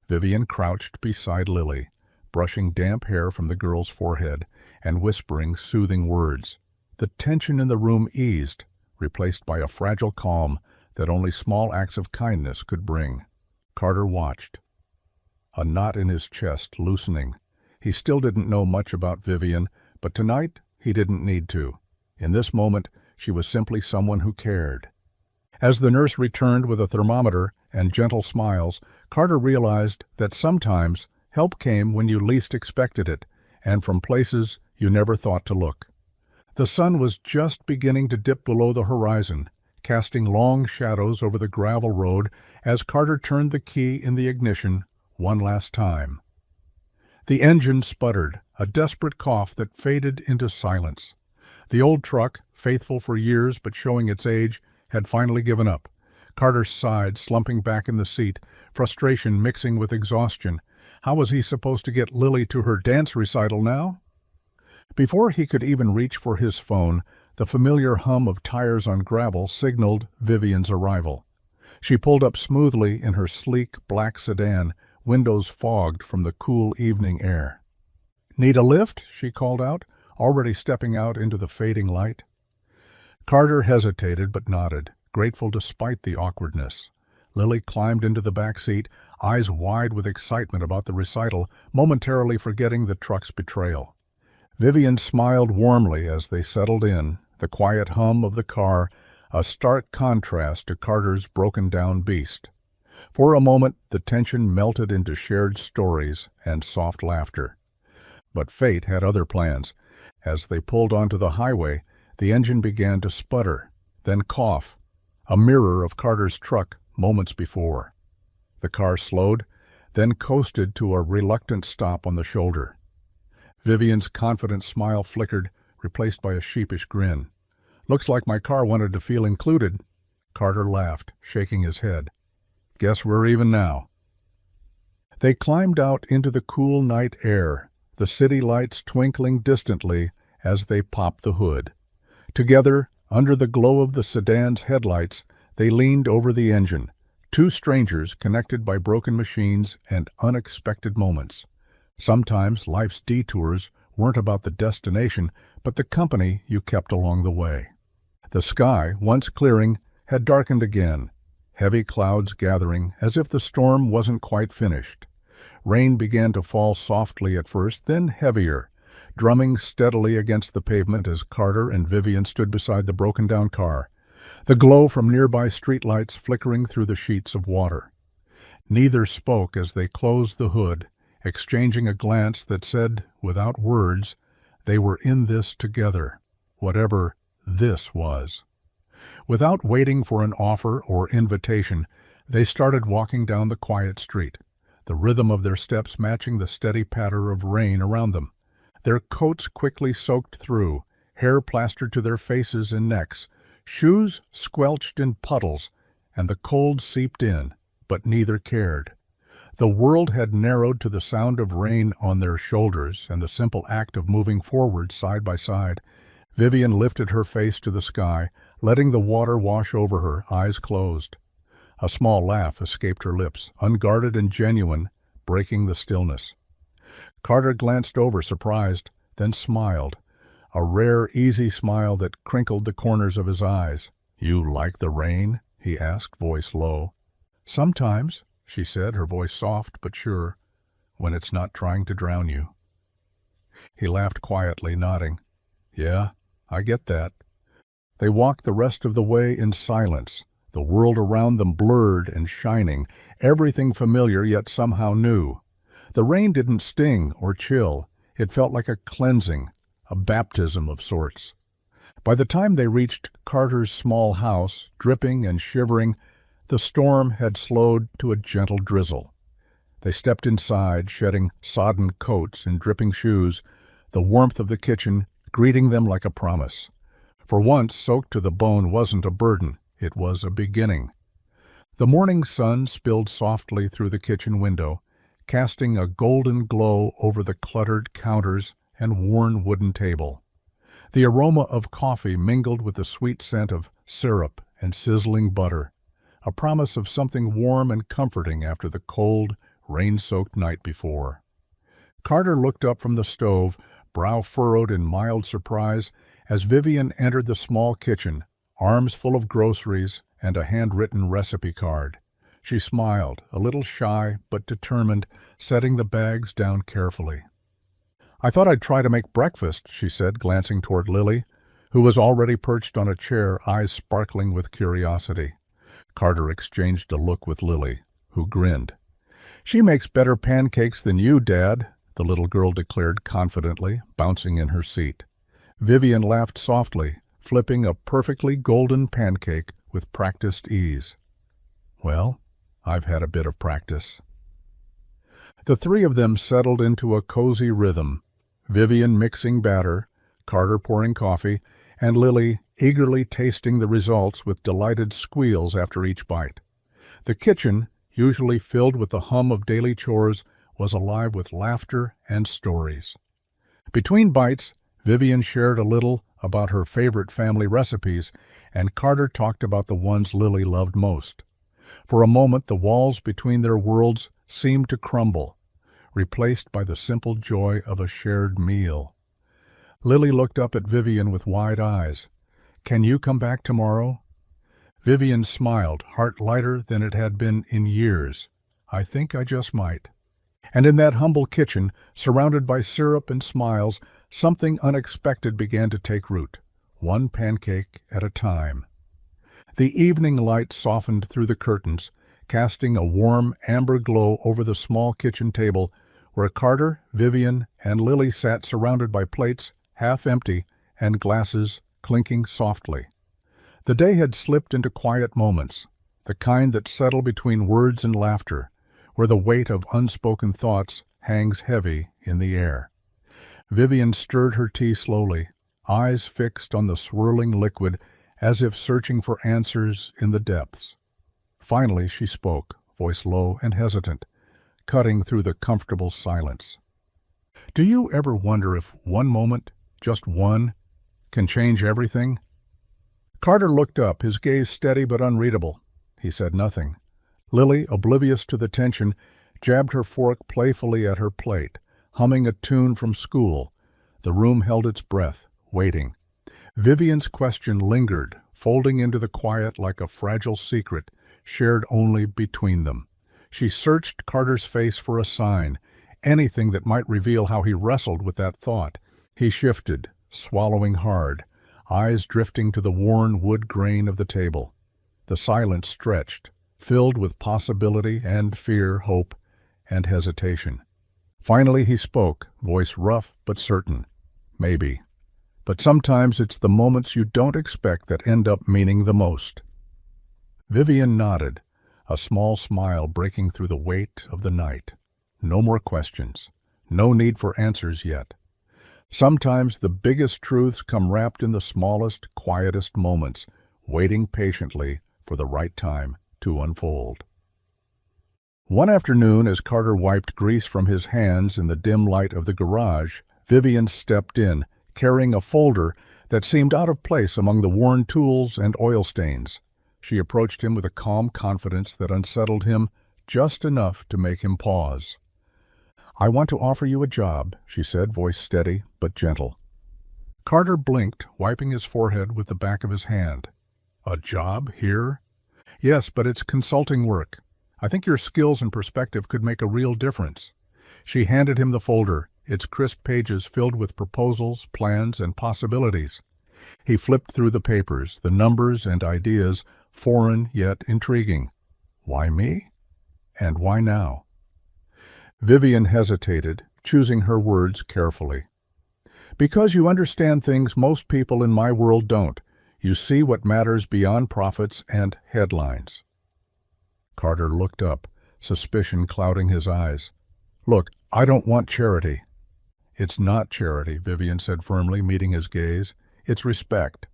Vivian crouched beside Lily, brushing damp hair from the girl's forehead and whispering soothing words. The tension in the room eased, replaced by a fragile calm that only small acts of kindness could bring. Carter watched, a knot in his chest loosening. He still didn't know much about Vivian, but tonight he didn't need to. In this moment, she was simply someone who cared. As the nurse returned with a thermometer and gentle smiles, Carter realized that sometimes help came when you least expected it, and from places you never thought to look. The sun was just beginning to dip below the horizon, casting long shadows over the gravel road as Carter turned the key in the ignition one last time. The engine sputtered, a desperate cough that faded into silence. The old truck, faithful for years but showing its age, had finally given up. Carter sighed, slumping back in the seat, frustration mixing with exhaustion. How was he supposed to get Lily to her dance recital now? Before he could even reach for his phone, the familiar hum of tires on gravel signaled Vivian's arrival. She pulled up smoothly in her sleek black sedan, windows fogged from the cool evening air. "Need a lift?" she called out, already stepping out into the fading light. Carter hesitated but nodded, grateful despite the awkwardness. Lily climbed into the back seat, eyes wide with excitement about the recital, momentarily forgetting the truck's betrayal. Vivian smiled warmly as they settled in, the quiet hum of the car a stark contrast to Carter's broken-down beast. For a moment, the tension melted into shared stories and soft laughter. But fate had other plans. As they pulled onto the highway, the engine began to sputter, then cough, a mirror of Carter's truck moments before. The car slowed, then coasted to a reluctant stop on the shoulder. Vivian's confident smile flickered, replaced by a sheepish grin. "Looks like my car wanted to feel included." Carter laughed, shaking his head. "Guess we're even now." They climbed out into the cool night air, the city lights twinkling distantly as they popped the hood. Together, under the glow of the sedan's headlights, they leaned over the engine, two strangers connected by broken machines and unexpected moments. Sometimes life's detours weren't about the destination, but the company you kept along the way. The sky, once clearing, had darkened again, heavy clouds gathering as if the storm wasn't quite finished. Rain began to fall softly at first, then heavier, drumming steadily against the pavement as Carter and Vivian stood beside the broken-down car, the glow from nearby streetlights flickering through the sheets of water. Neither spoke as they closed the hood, exchanging a glance that said, without words, they were in this together, whatever this was. Without waiting for an offer or invitation, they started walking down the quiet street, the rhythm of their steps matching the steady patter of rain around them. Their coats quickly soaked through, hair plastered to their faces and necks, shoes squelched in puddles, and the cold seeped in, but neither cared. The world had narrowed to the sound of rain on their shoulders and the simple act of moving forward side by side. Vivian lifted her face to the sky, letting the water wash over her, eyes closed. A small laugh escaped her lips, unguarded and genuine, breaking the stillness. Carter glanced over, surprised, then smiled, a rare, easy smile that crinkled the corners of his eyes. "You like the rain?" he asked, voice low. "Sometimes," she said, her voice soft but sure, "when it's not trying to drown you." He laughed quietly, nodding. "Yeah, I get that." They walked the rest of the way in silence, the world around them blurred and shining, everything familiar yet somehow new. The rain didn't sting or chill. It felt like a cleansing, a baptism of sorts. By the time they reached Carter's small house, dripping and shivering, the storm had slowed to a gentle drizzle. They stepped inside, shedding sodden coats and dripping shoes, the warmth of the kitchen greeting them like a promise. For once, soaked to the bone wasn't a burden, it was a beginning. The morning sun spilled softly through the kitchen window, casting a golden glow over the cluttered counters and worn wooden table. The aroma of coffee mingled with the sweet scent of syrup and sizzling butter, a promise of something warm and comforting after the cold, rain-soaked night before. Carter looked up from the stove, brow furrowed in mild surprise, as Vivian entered the small kitchen, arms full of groceries and a handwritten recipe card. She smiled, a little shy but determined, setting the bags down carefully. "I thought I'd try to make breakfast," she said, glancing toward Lily, who was already perched on a chair, eyes sparkling with curiosity. Carter exchanged a look with Lily, who grinned. "She makes better pancakes than you, Dad," the little girl declared confidently, bouncing in her seat. Vivian laughed softly, flipping a perfectly golden pancake with practiced ease. "Well, I've had a bit of practice." The three of them settled into a cozy rhythm, Vivian mixing batter, Carter pouring coffee, and Lily eagerly tasting the results with delighted squeals after each bite. The kitchen, usually filled with the hum of daily chores, was alive with laughter and stories. Between bites, Vivian shared a little about her favorite family recipes, and Carter talked about the ones Lily loved most. For a moment, the walls between their worlds seemed to crumble, replaced by the simple joy of a shared meal. Lily looked up at Vivian with wide eyes. "Can you come back tomorrow?" Vivian smiled, heart lighter than it had been in years. "I think I just might." And in that humble kitchen, surrounded by syrup and smiles, something unexpected began to take root, one pancake at a time. The evening light softened through the curtains, casting a warm amber glow over the small kitchen table, where Carter, Vivian, and Lily sat surrounded by plates half empty and glasses clinking softly. The day had slipped into quiet moments, the kind that settle between words and laughter, where the weight of unspoken thoughts hangs heavy in the air. Vivian stirred her tea slowly, eyes fixed on the swirling liquid as if searching for answers in the depths. Finally she spoke, voice low and hesitant, cutting through the comfortable silence. "Do you ever wonder if one moment, just one, can change everything?" Carter looked up, his gaze steady but unreadable. He said nothing. Lily, oblivious to the tension, jabbed her fork playfully at her plate, humming a tune from school. The room held its breath, waiting. Vivian's question lingered, folding into the quiet like a fragile secret, shared only between them. She searched Carter's face for a sign, anything that might reveal how he wrestled with that thought. He shifted, swallowing hard, eyes drifting to the worn wood grain of the table. The silence stretched, filled with possibility and fear, hope, and hesitation. Finally he spoke, voice rough but certain. "Maybe. But sometimes it's the moments you don't expect that end up meaning the most." Vivian nodded, a small smile breaking through the weight of the night. No more questions. No need for answers yet. Sometimes the biggest truths come wrapped in the smallest, quietest moments, waiting patiently for the right time to unfold. One afternoon, as Carter wiped grease from his hands in the dim light of the garage, Vivian stepped in, carrying a folder that seemed out of place among the worn tools and oil stains. She approached him with a calm confidence that unsettled him just enough to make him pause. "I want to offer you a job," she said, voice steady but gentle. Carter blinked, wiping his forehead with the back of his hand. "A job here?" "Yes, but it's consulting work. I think your skills and perspective could make a real difference." She handed him the folder, its crisp pages filled with proposals, plans, and possibilities. He flipped through the papers, the numbers and ideas, foreign yet intriguing. Why me? And why now? Vivian hesitated, choosing her words carefully. "Because you understand things most people in my world don't. You see what matters beyond profits and headlines." Carter looked up, suspicion clouding his eyes. "Look, I don't want charity." "It's not charity," Vivian said firmly, meeting his gaze. "It's respect."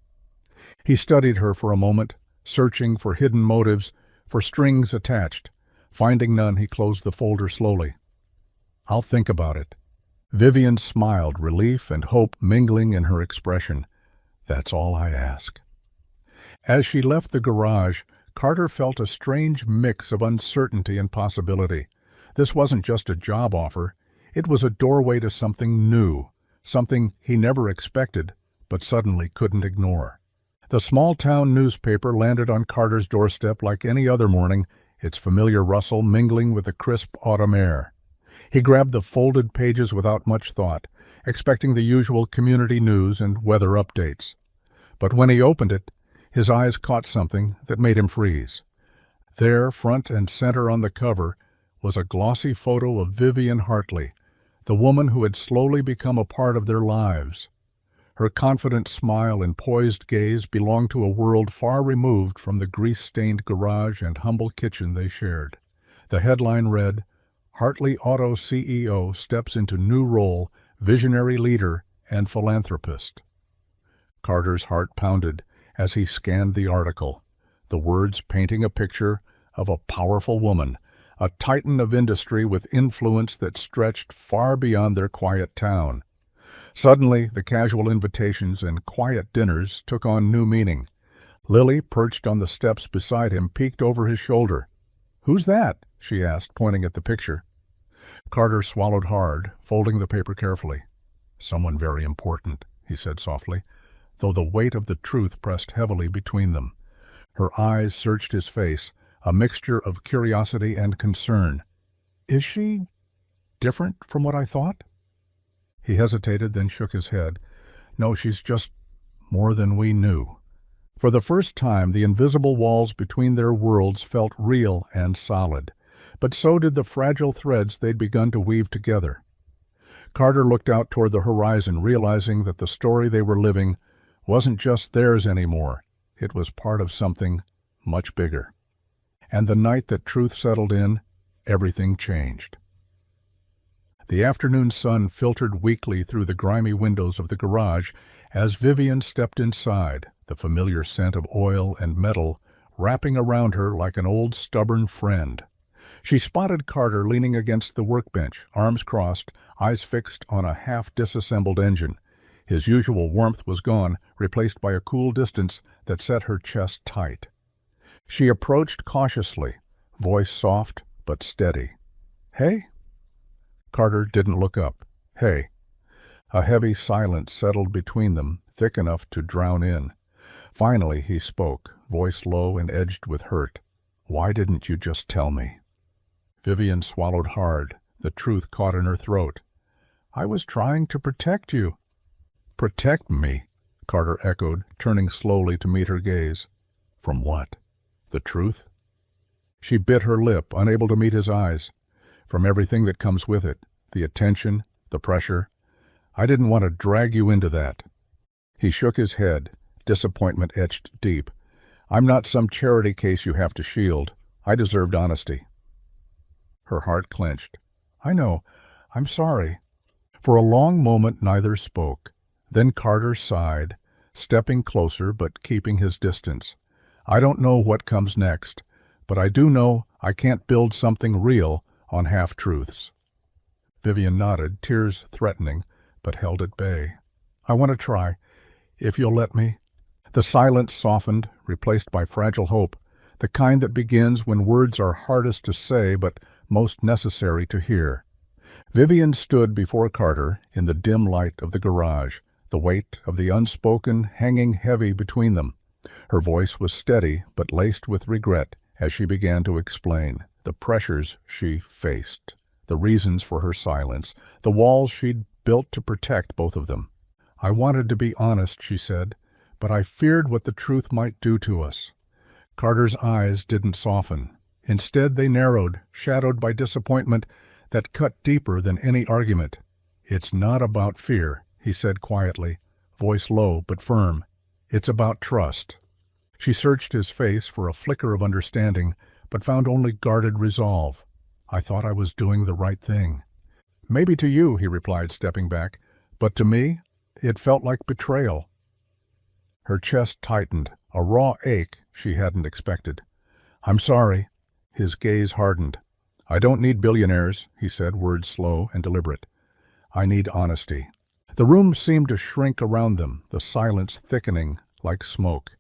He studied her for a moment, searching for hidden motives, for strings attached. Finding none, he closed the folder slowly. "I'll think about it." Vivian smiled, relief and hope mingling in her expression. "That's all I ask." As she left the garage, Carter felt a strange mix of uncertainty and possibility. This wasn't just a job offer. It was a doorway to something new, something he never expected, but suddenly couldn't ignore. The small-town newspaper landed on Carter's doorstep like any other morning, its familiar rustle mingling with the crisp autumn air. He grabbed the folded pages without much thought, expecting the usual community news and weather updates. But when he opened it, his eyes caught something that made him freeze. There, front and center on the cover, was a glossy photo of Vivian Hartley, the woman who had slowly become a part of their lives. Her confident smile and poised gaze belonged to a world far removed from the grease-stained garage and humble kitchen they shared. The headline read, "Hartley Auto CEO steps into new role, visionary leader and philanthropist." Carter's heart pounded as he scanned the article, the words painting a picture of a powerful woman, a titan of industry with influence that stretched far beyond their quiet town. Suddenly, the casual invitations and quiet dinners took on new meaning. Lily, perched on the steps beside him, peeked over his shoulder. "Who's that?" she asked, pointing at the picture. Carter swallowed hard, folding the paper carefully. "Someone very important," he said softly, though the weight of the truth pressed heavily between them. Her eyes searched his face, a mixture of curiosity and concern. "Is she different from what I thought?" He hesitated, then shook his head. "No, she's just more than we knew." For the first time, the invisible walls between their worlds felt real and solid, but so did the fragile threads they'd begun to weave together. Carter looked out toward the horizon, realizing that the story they were living wasn't just theirs anymore. It was part of something much bigger. And the night that truth settled in, everything changed. The afternoon sun filtered weakly through the grimy windows of the garage as Vivian stepped inside, the familiar scent of oil and metal wrapping around her like an old stubborn friend. She spotted Carter leaning against the workbench, arms crossed, eyes fixed on a half-disassembled engine. His usual warmth was gone, replaced by a cool distance that set her chest tight. She approached cautiously, voice soft but steady. "Hey?" Carter didn't look up. "Hey." A heavy silence settled between them, thick enough to drown in. Finally he spoke, voice low and edged with hurt. "Why didn't you just tell me?" Vivian swallowed hard, the truth caught in her throat. "I was trying to protect you." "Protect me?" Carter echoed, turning slowly to meet her gaze. "From what? The truth?" She bit her lip, unable to meet his eyes. "From everything that comes with it, the attention, the pressure. I didn't want to drag you into that." He shook his head, disappointment etched deep. "I'm not some charity case you have to shield. I deserved honesty." Her heart clenched. "I know. I'm sorry." For a long moment neither spoke. Then Carter sighed, stepping closer but keeping his distance. "I don't know what comes next, but I do know I can't build something real on half-truths." Vivian nodded, tears threatening, but held at bay. "I want to try, if you'll let me." The silence softened, replaced by fragile hope, the kind that begins when words are hardest to say but most necessary to hear. Vivian stood before Carter in the dim light of the garage, the weight of the unspoken hanging heavy between them. Her voice was steady but laced with regret as she began to explain the pressures she faced, the reasons for her silence, the walls she'd built to protect both of them. "I wanted to be honest," she said, "but I feared what the truth might do to us." Carter's eyes didn't soften. Instead, they narrowed, shadowed by disappointment that cut deeper than any argument. "It's not about fear," he said quietly, voice low but firm. "It's about trust." She searched his face for a flicker of understanding, but found only guarded resolve. "I thought I was doing the right thing." "Maybe to you," he replied, stepping back, "but to me, it felt like betrayal." Her chest tightened, a raw ache she hadn't expected. "I'm sorry." His gaze hardened. "I don't need billionaires," he said, words slow and deliberate. "I need honesty." The room seemed to shrink around them, the silence thickening like smoke.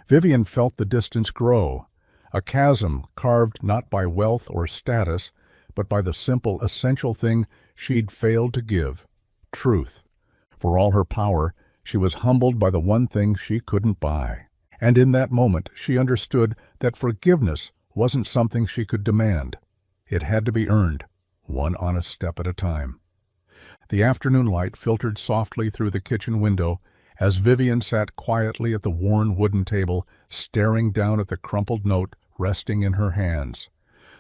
Vivian felt the distance grow, a chasm carved not by wealth or status, but by the simple, essential thing she'd failed to give: truth. For all her power, she was humbled by the one thing she couldn't buy. And in that moment, she understood that forgiveness wasn't something she could demand. It had to be earned, one honest step at a time. The afternoon light filtered softly through the kitchen window as Vivian sat quietly at the worn wooden table, staring down at the crumpled note resting in her hands.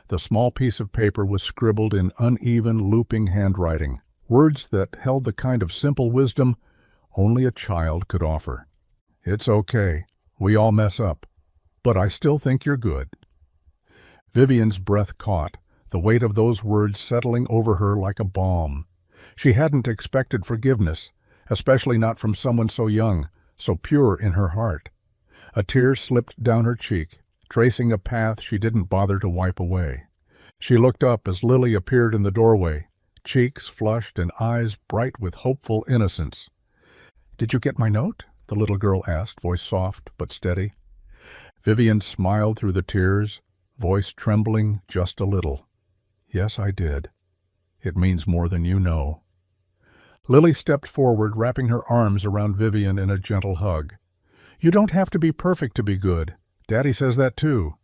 The small piece of paper was scribbled in uneven, looping handwriting, words that held the kind of simple wisdom only a child could offer. "It's okay. We all mess up. But I still think you're good." Vivian's breath caught, the weight of those words settling over her like a balm. She hadn't expected forgiveness, especially not from someone so young, so pure in her heart. A tear slipped down her cheek, tracing a path she didn't bother to wipe away. She looked up as Lily appeared in the doorway, cheeks flushed and eyes bright with hopeful innocence. "Did you get my note?" the little girl asked, voice soft but steady. Vivian smiled through the tears, voice trembling just a little. "Yes, I did. It means more than you know." Lily stepped forward, wrapping her arms around Vivian in a gentle hug. "You don't have to be perfect to be good. Daddy says that too."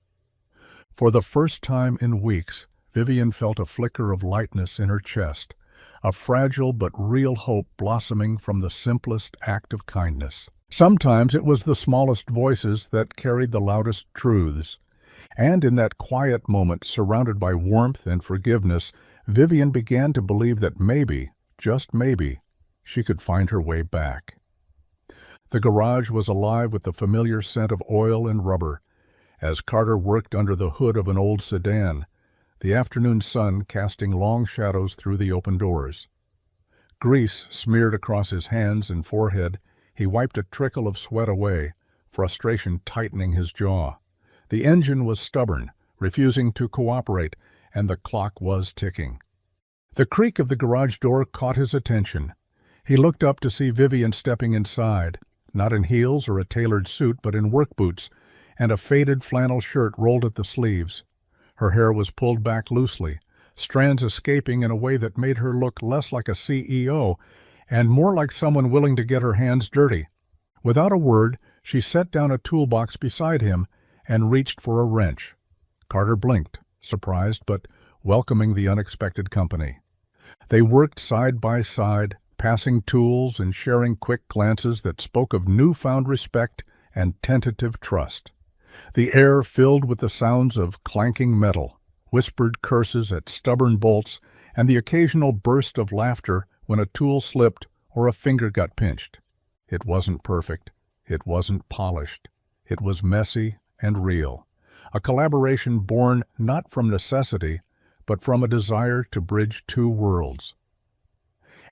For the first time in weeks, Vivian felt a flicker of lightness in her chest, a fragile but real hope blossoming from the simplest act of kindness. Sometimes it was the smallest voices that carried the loudest truths. And in that quiet moment, surrounded by warmth and forgiveness, Vivian began to believe that maybe, just maybe, she could find her way back. The garage was alive with the familiar scent of oil and rubber. As Carter worked under the hood of an old sedan, the afternoon sun casting long shadows through the open doors. Grease smeared across his hands and forehead, he wiped a trickle of sweat away, frustration tightening his jaw. The engine was stubborn, refusing to cooperate, and the clock was ticking. The creak of the garage door caught his attention. He looked up to see Vivian stepping inside, not in heels or a tailored suit, but in work boots, and a faded flannel shirt rolled at the sleeves. Her hair was pulled back loosely, strands escaping in a way that made her look less like a CEO and more like someone willing to get her hands dirty. Without a word, she set down a toolbox beside him and reached for a wrench. Carter blinked, surprised but welcoming the unexpected company. They worked side by side, passing tools and sharing quick glances that spoke of newfound respect and tentative trust. The air filled with the sounds of clanking metal, whispered curses at stubborn bolts, and the occasional burst of laughter when a tool slipped or a finger got pinched. It wasn't perfect. It wasn't polished. It was messy and real. A collaboration born not from necessity, but from a desire to bridge two worlds.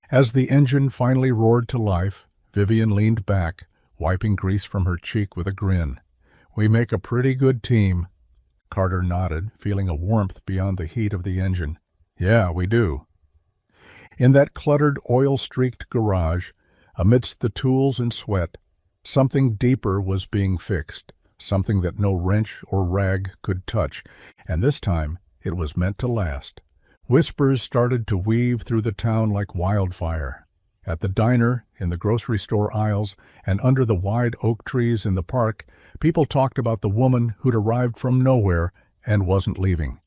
As the engine finally roared to life, Vivian leaned back, wiping grease from her cheek with a grin. "We make a pretty good team." Carter nodded, feeling a warmth beyond the heat of the engine. "Yeah, we do." In that cluttered, oil-streaked garage, amidst the tools and sweat, something deeper was being fixed, something that no wrench or rag could touch, and this time it was meant to last. Whispers started to weave through the town like wildfire. At the diner, in the grocery store aisles, and under the wide oak trees in the park, people talked about the woman who'd arrived from nowhere and wasn't leaving.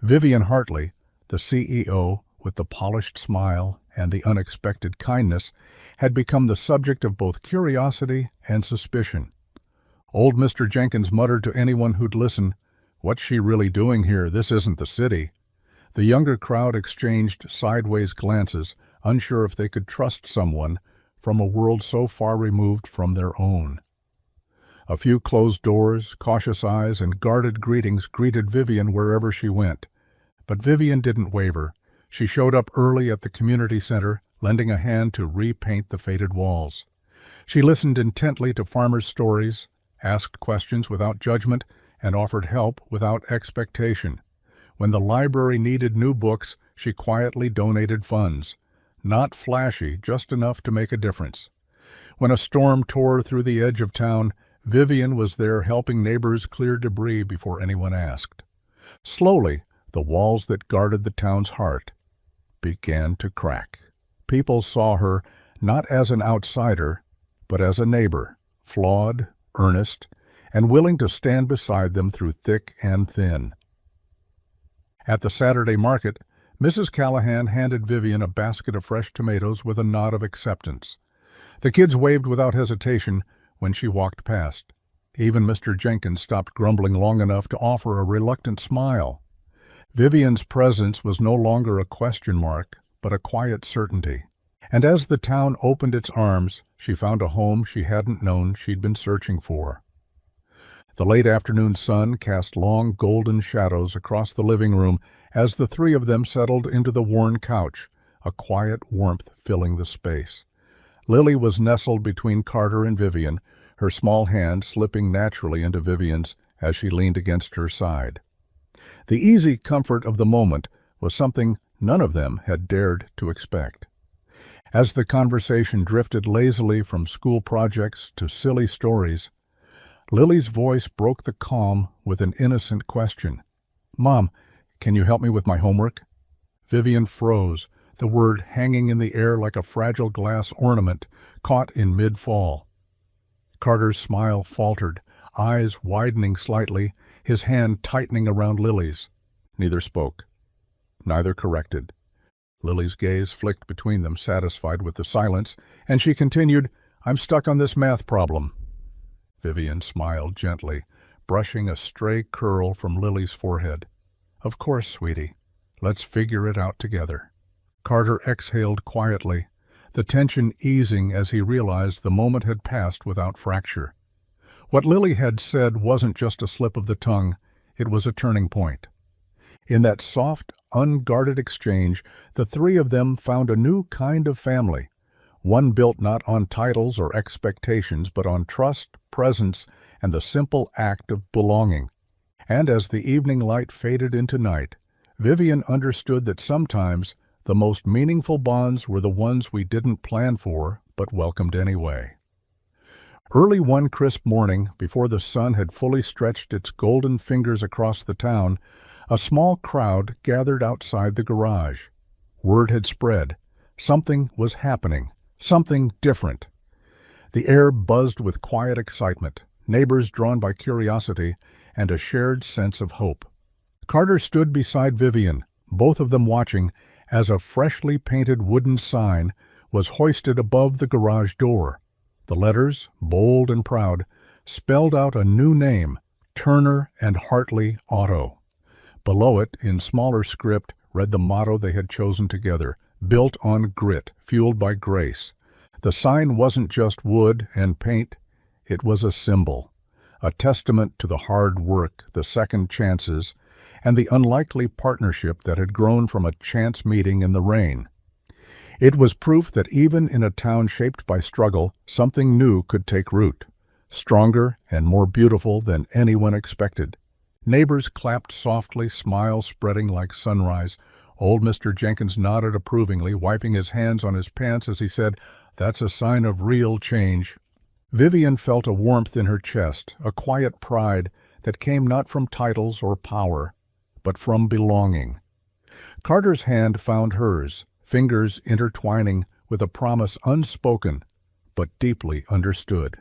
Vivian Hartley, the CEO, with the polished smile and the unexpected kindness, had become the subject of both curiosity and suspicion. Old Mr. Jenkins muttered to anyone who'd listen, "What's she really doing here? This isn't the city." The younger crowd exchanged sideways glances, unsure if they could trust someone from a world so far removed from their own. A few closed doors, cautious eyes, and guarded greetings greeted Vivian wherever she went. But Vivian didn't waver. She showed up early at the community center, lending a hand to repaint the faded walls. She listened intently to farmers' stories, asked questions without judgment, and offered help without expectation. When the library needed new books, she quietly donated funds. Not flashy, just enough to make a difference. When a storm tore through the edge of town, Vivian was there helping neighbors clear debris before anyone asked. Slowly, the walls that guarded the town's heart began to crack. People saw her not as an outsider, but as a neighbor, flawed, earnest, and willing to stand beside them through thick and thin. At the Saturday market, Mrs. Callahan handed Vivian a basket of fresh tomatoes with a nod of acceptance. The kids waved without hesitation when she walked past. Even Mr. Jenkins stopped grumbling long enough to offer a reluctant smile. Vivian's presence was no longer a question mark, but a quiet certainty. And as the town opened its arms, she found a home she hadn't known she'd been searching for. The late afternoon sun cast long golden shadows across the living room as the three of them settled into the worn couch, a quiet warmth filling the space. Lily was nestled between Carter and Vivian, her small hand slipping naturally into Vivian's as she leaned against her side. The easy comfort of the moment was something none of them had dared to expect. As the conversation drifted lazily from school projects to silly stories, Lily's voice broke the calm with an innocent question. "Mom, can you help me with my homework?" Vivian froze, the word hanging in the air like a fragile glass ornament caught in mid-fall. Carter's smile faltered, eyes widening slightly, his hand tightening around Lily's. Neither spoke. Neither corrected. Lily's gaze flicked between them, satisfied with the silence, and she continued, "I'm stuck on this math problem." Vivian smiled gently, brushing a stray curl from Lily's forehead. "Of course, sweetie. Let's figure it out together." Carter exhaled quietly, the tension easing as he realized the moment had passed without fracture. What Lily had said wasn't just a slip of the tongue, it was a turning point. In that soft, unguarded exchange, the three of them found a new kind of family, one built not on titles or expectations, but on trust, presence, and the simple act of belonging. And as the evening light faded into night, Vivian understood that sometimes the most meaningful bonds were the ones we didn't plan for, but welcomed anyway. Early one crisp morning, before the sun had fully stretched its golden fingers across the town, a small crowd gathered outside the garage. Word had spread. Something was happening. Something different. The air buzzed with quiet excitement, neighbors drawn by curiosity, and a shared sense of hope. Carter stood beside Vivian, both of them watching, as a freshly painted wooden sign was hoisted above the garage door. The letters, bold and proud, spelled out a new name, Turner and Hartley Auto. Below it, in smaller script, read the motto they had chosen together, "Built on grit, fueled by grace." The sign wasn't just wood and paint, it was a symbol, a testament to the hard work, the second chances, and the unlikely partnership that had grown from a chance meeting in the rain. It was proof that even in a town shaped by struggle, something new could take root, stronger and more beautiful than anyone expected. Neighbors clapped softly, smiles spreading like sunrise. Old Mr. Jenkins nodded approvingly, wiping his hands on his pants as he said, "That's a sign of real change." Vivian felt a warmth in her chest, a quiet pride that came not from titles or power, but from belonging. Carter's hand found hers, fingers intertwining with a promise unspoken but deeply understood.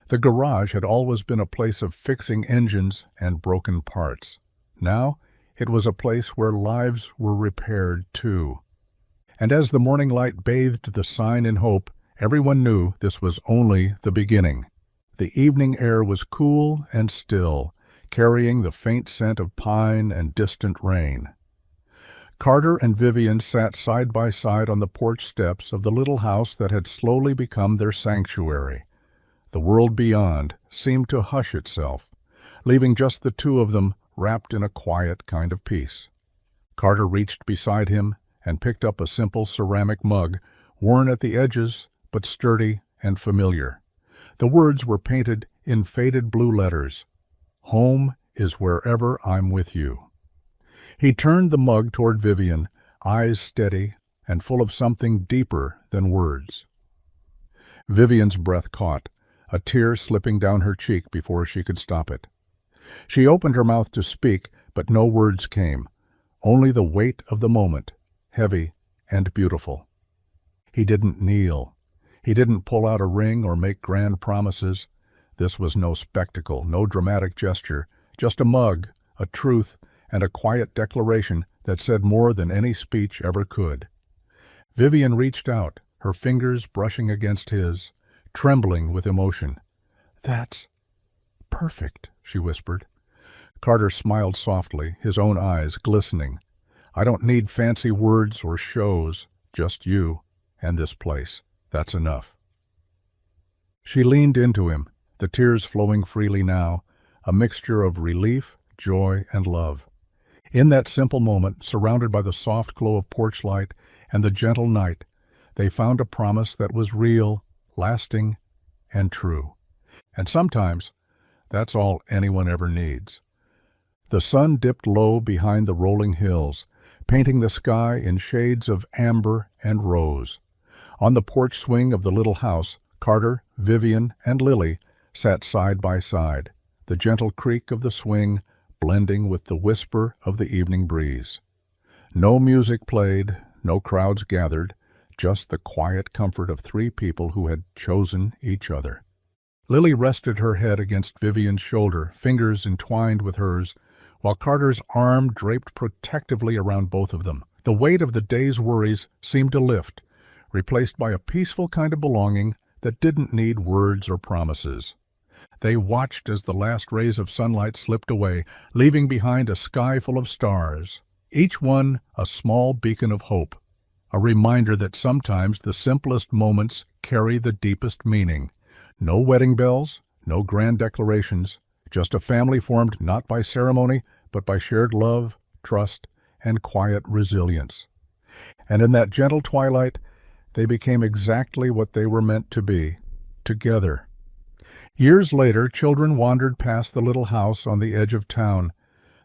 The garage had always been a place of fixing engines and broken parts. Now it was a place where lives were repaired too. And as the morning light bathed the sign in hope, everyone knew this was only the beginning. The evening air was cool and still, carrying the faint scent of pine and distant rain. Carter and Vivian sat side by side on the porch steps of the little house that had slowly become their sanctuary. The world beyond seemed to hush itself, leaving just the two of them wrapped in a quiet kind of peace. Carter reached beside him and picked up a simple ceramic mug, worn at the edges but sturdy and familiar. The words were painted in faded blue letters. "Home is wherever I'm with you." He turned the mug toward Vivian, eyes steady and full of something deeper than words. Vivian's breath caught, a tear slipping down her cheek before she could stop it. She opened her mouth to speak, but no words came, only the weight of the moment, heavy and beautiful. He didn't kneel. He didn't pull out a ring or make grand promises. This was no spectacle, no dramatic gesture, just a mug, a truth, and a quiet declaration that said more than any speech ever could. Vivian reached out, her fingers brushing against his, trembling with emotion. "That's perfect," she whispered. Carter smiled softly, his own eyes glistening. "I don't need fancy words or shows, just you and this place. That's enough." She leaned into him, the tears flowing freely now, a mixture of relief, joy, and love. In that simple moment, surrounded by the soft glow of porch light and the gentle night, they found a promise that was real, lasting, and true. And sometimes, that's all anyone ever needs. The sun dipped low behind the rolling hills, painting the sky in shades of amber and rose. On the porch swing of the little house, Carter, Vivian, and Lily sat side by side, the gentle creak of the swing blending with the whisper of the evening breeze. No music played, no crowds gathered, just the quiet comfort of three people who had chosen each other. Lily rested her head against Vivian's shoulder, fingers entwined with hers, while Carter's arm draped protectively around both of them. The weight of the day's worries seemed to lift, replaced by a peaceful kind of belonging that didn't need words or promises. They watched as the last rays of sunlight slipped away, leaving behind a sky full of stars, each one a small beacon of hope, a reminder that sometimes the simplest moments carry the deepest meaning. No wedding bells, no grand declarations, just a family formed not by ceremony, but by shared love, trust, and quiet resilience. And in that gentle twilight, they became exactly what they were meant to be, together. Years later, children wandered past the little house on the edge of town,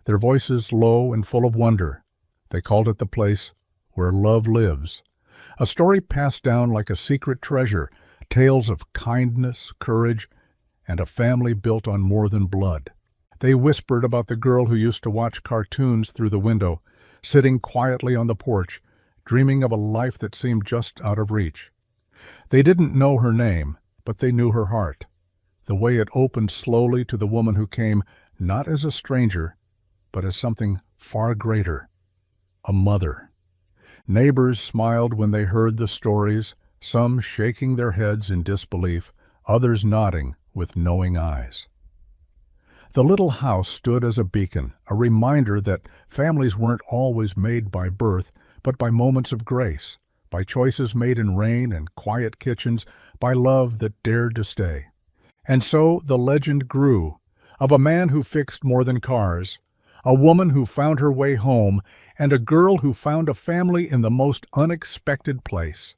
their voices low and full of wonder. They called it the place where love lives. A story passed down like a secret treasure, tales of kindness, courage, and a family built on more than blood. They whispered about the girl who used to watch cartoons through the window, sitting quietly on the porch, dreaming of a life that seemed just out of reach. They didn't know her name, but they knew her heart, the way it opened slowly to the woman who came not as a stranger, but as something far greater, a mother. Neighbors smiled when they heard the stories, some shaking their heads in disbelief, others nodding with knowing eyes. The little house stood as a beacon, a reminder that families weren't always made by birth, but by moments of grace, by choices made in rain and quiet kitchens, by love that dared to stay. And so the legend grew, of a man who fixed more than cars, a woman who found her way home, and a girl who found a family in the most unexpected place.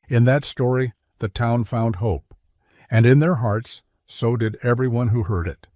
In that story, the town found hope, and in their hearts, so did everyone who heard it.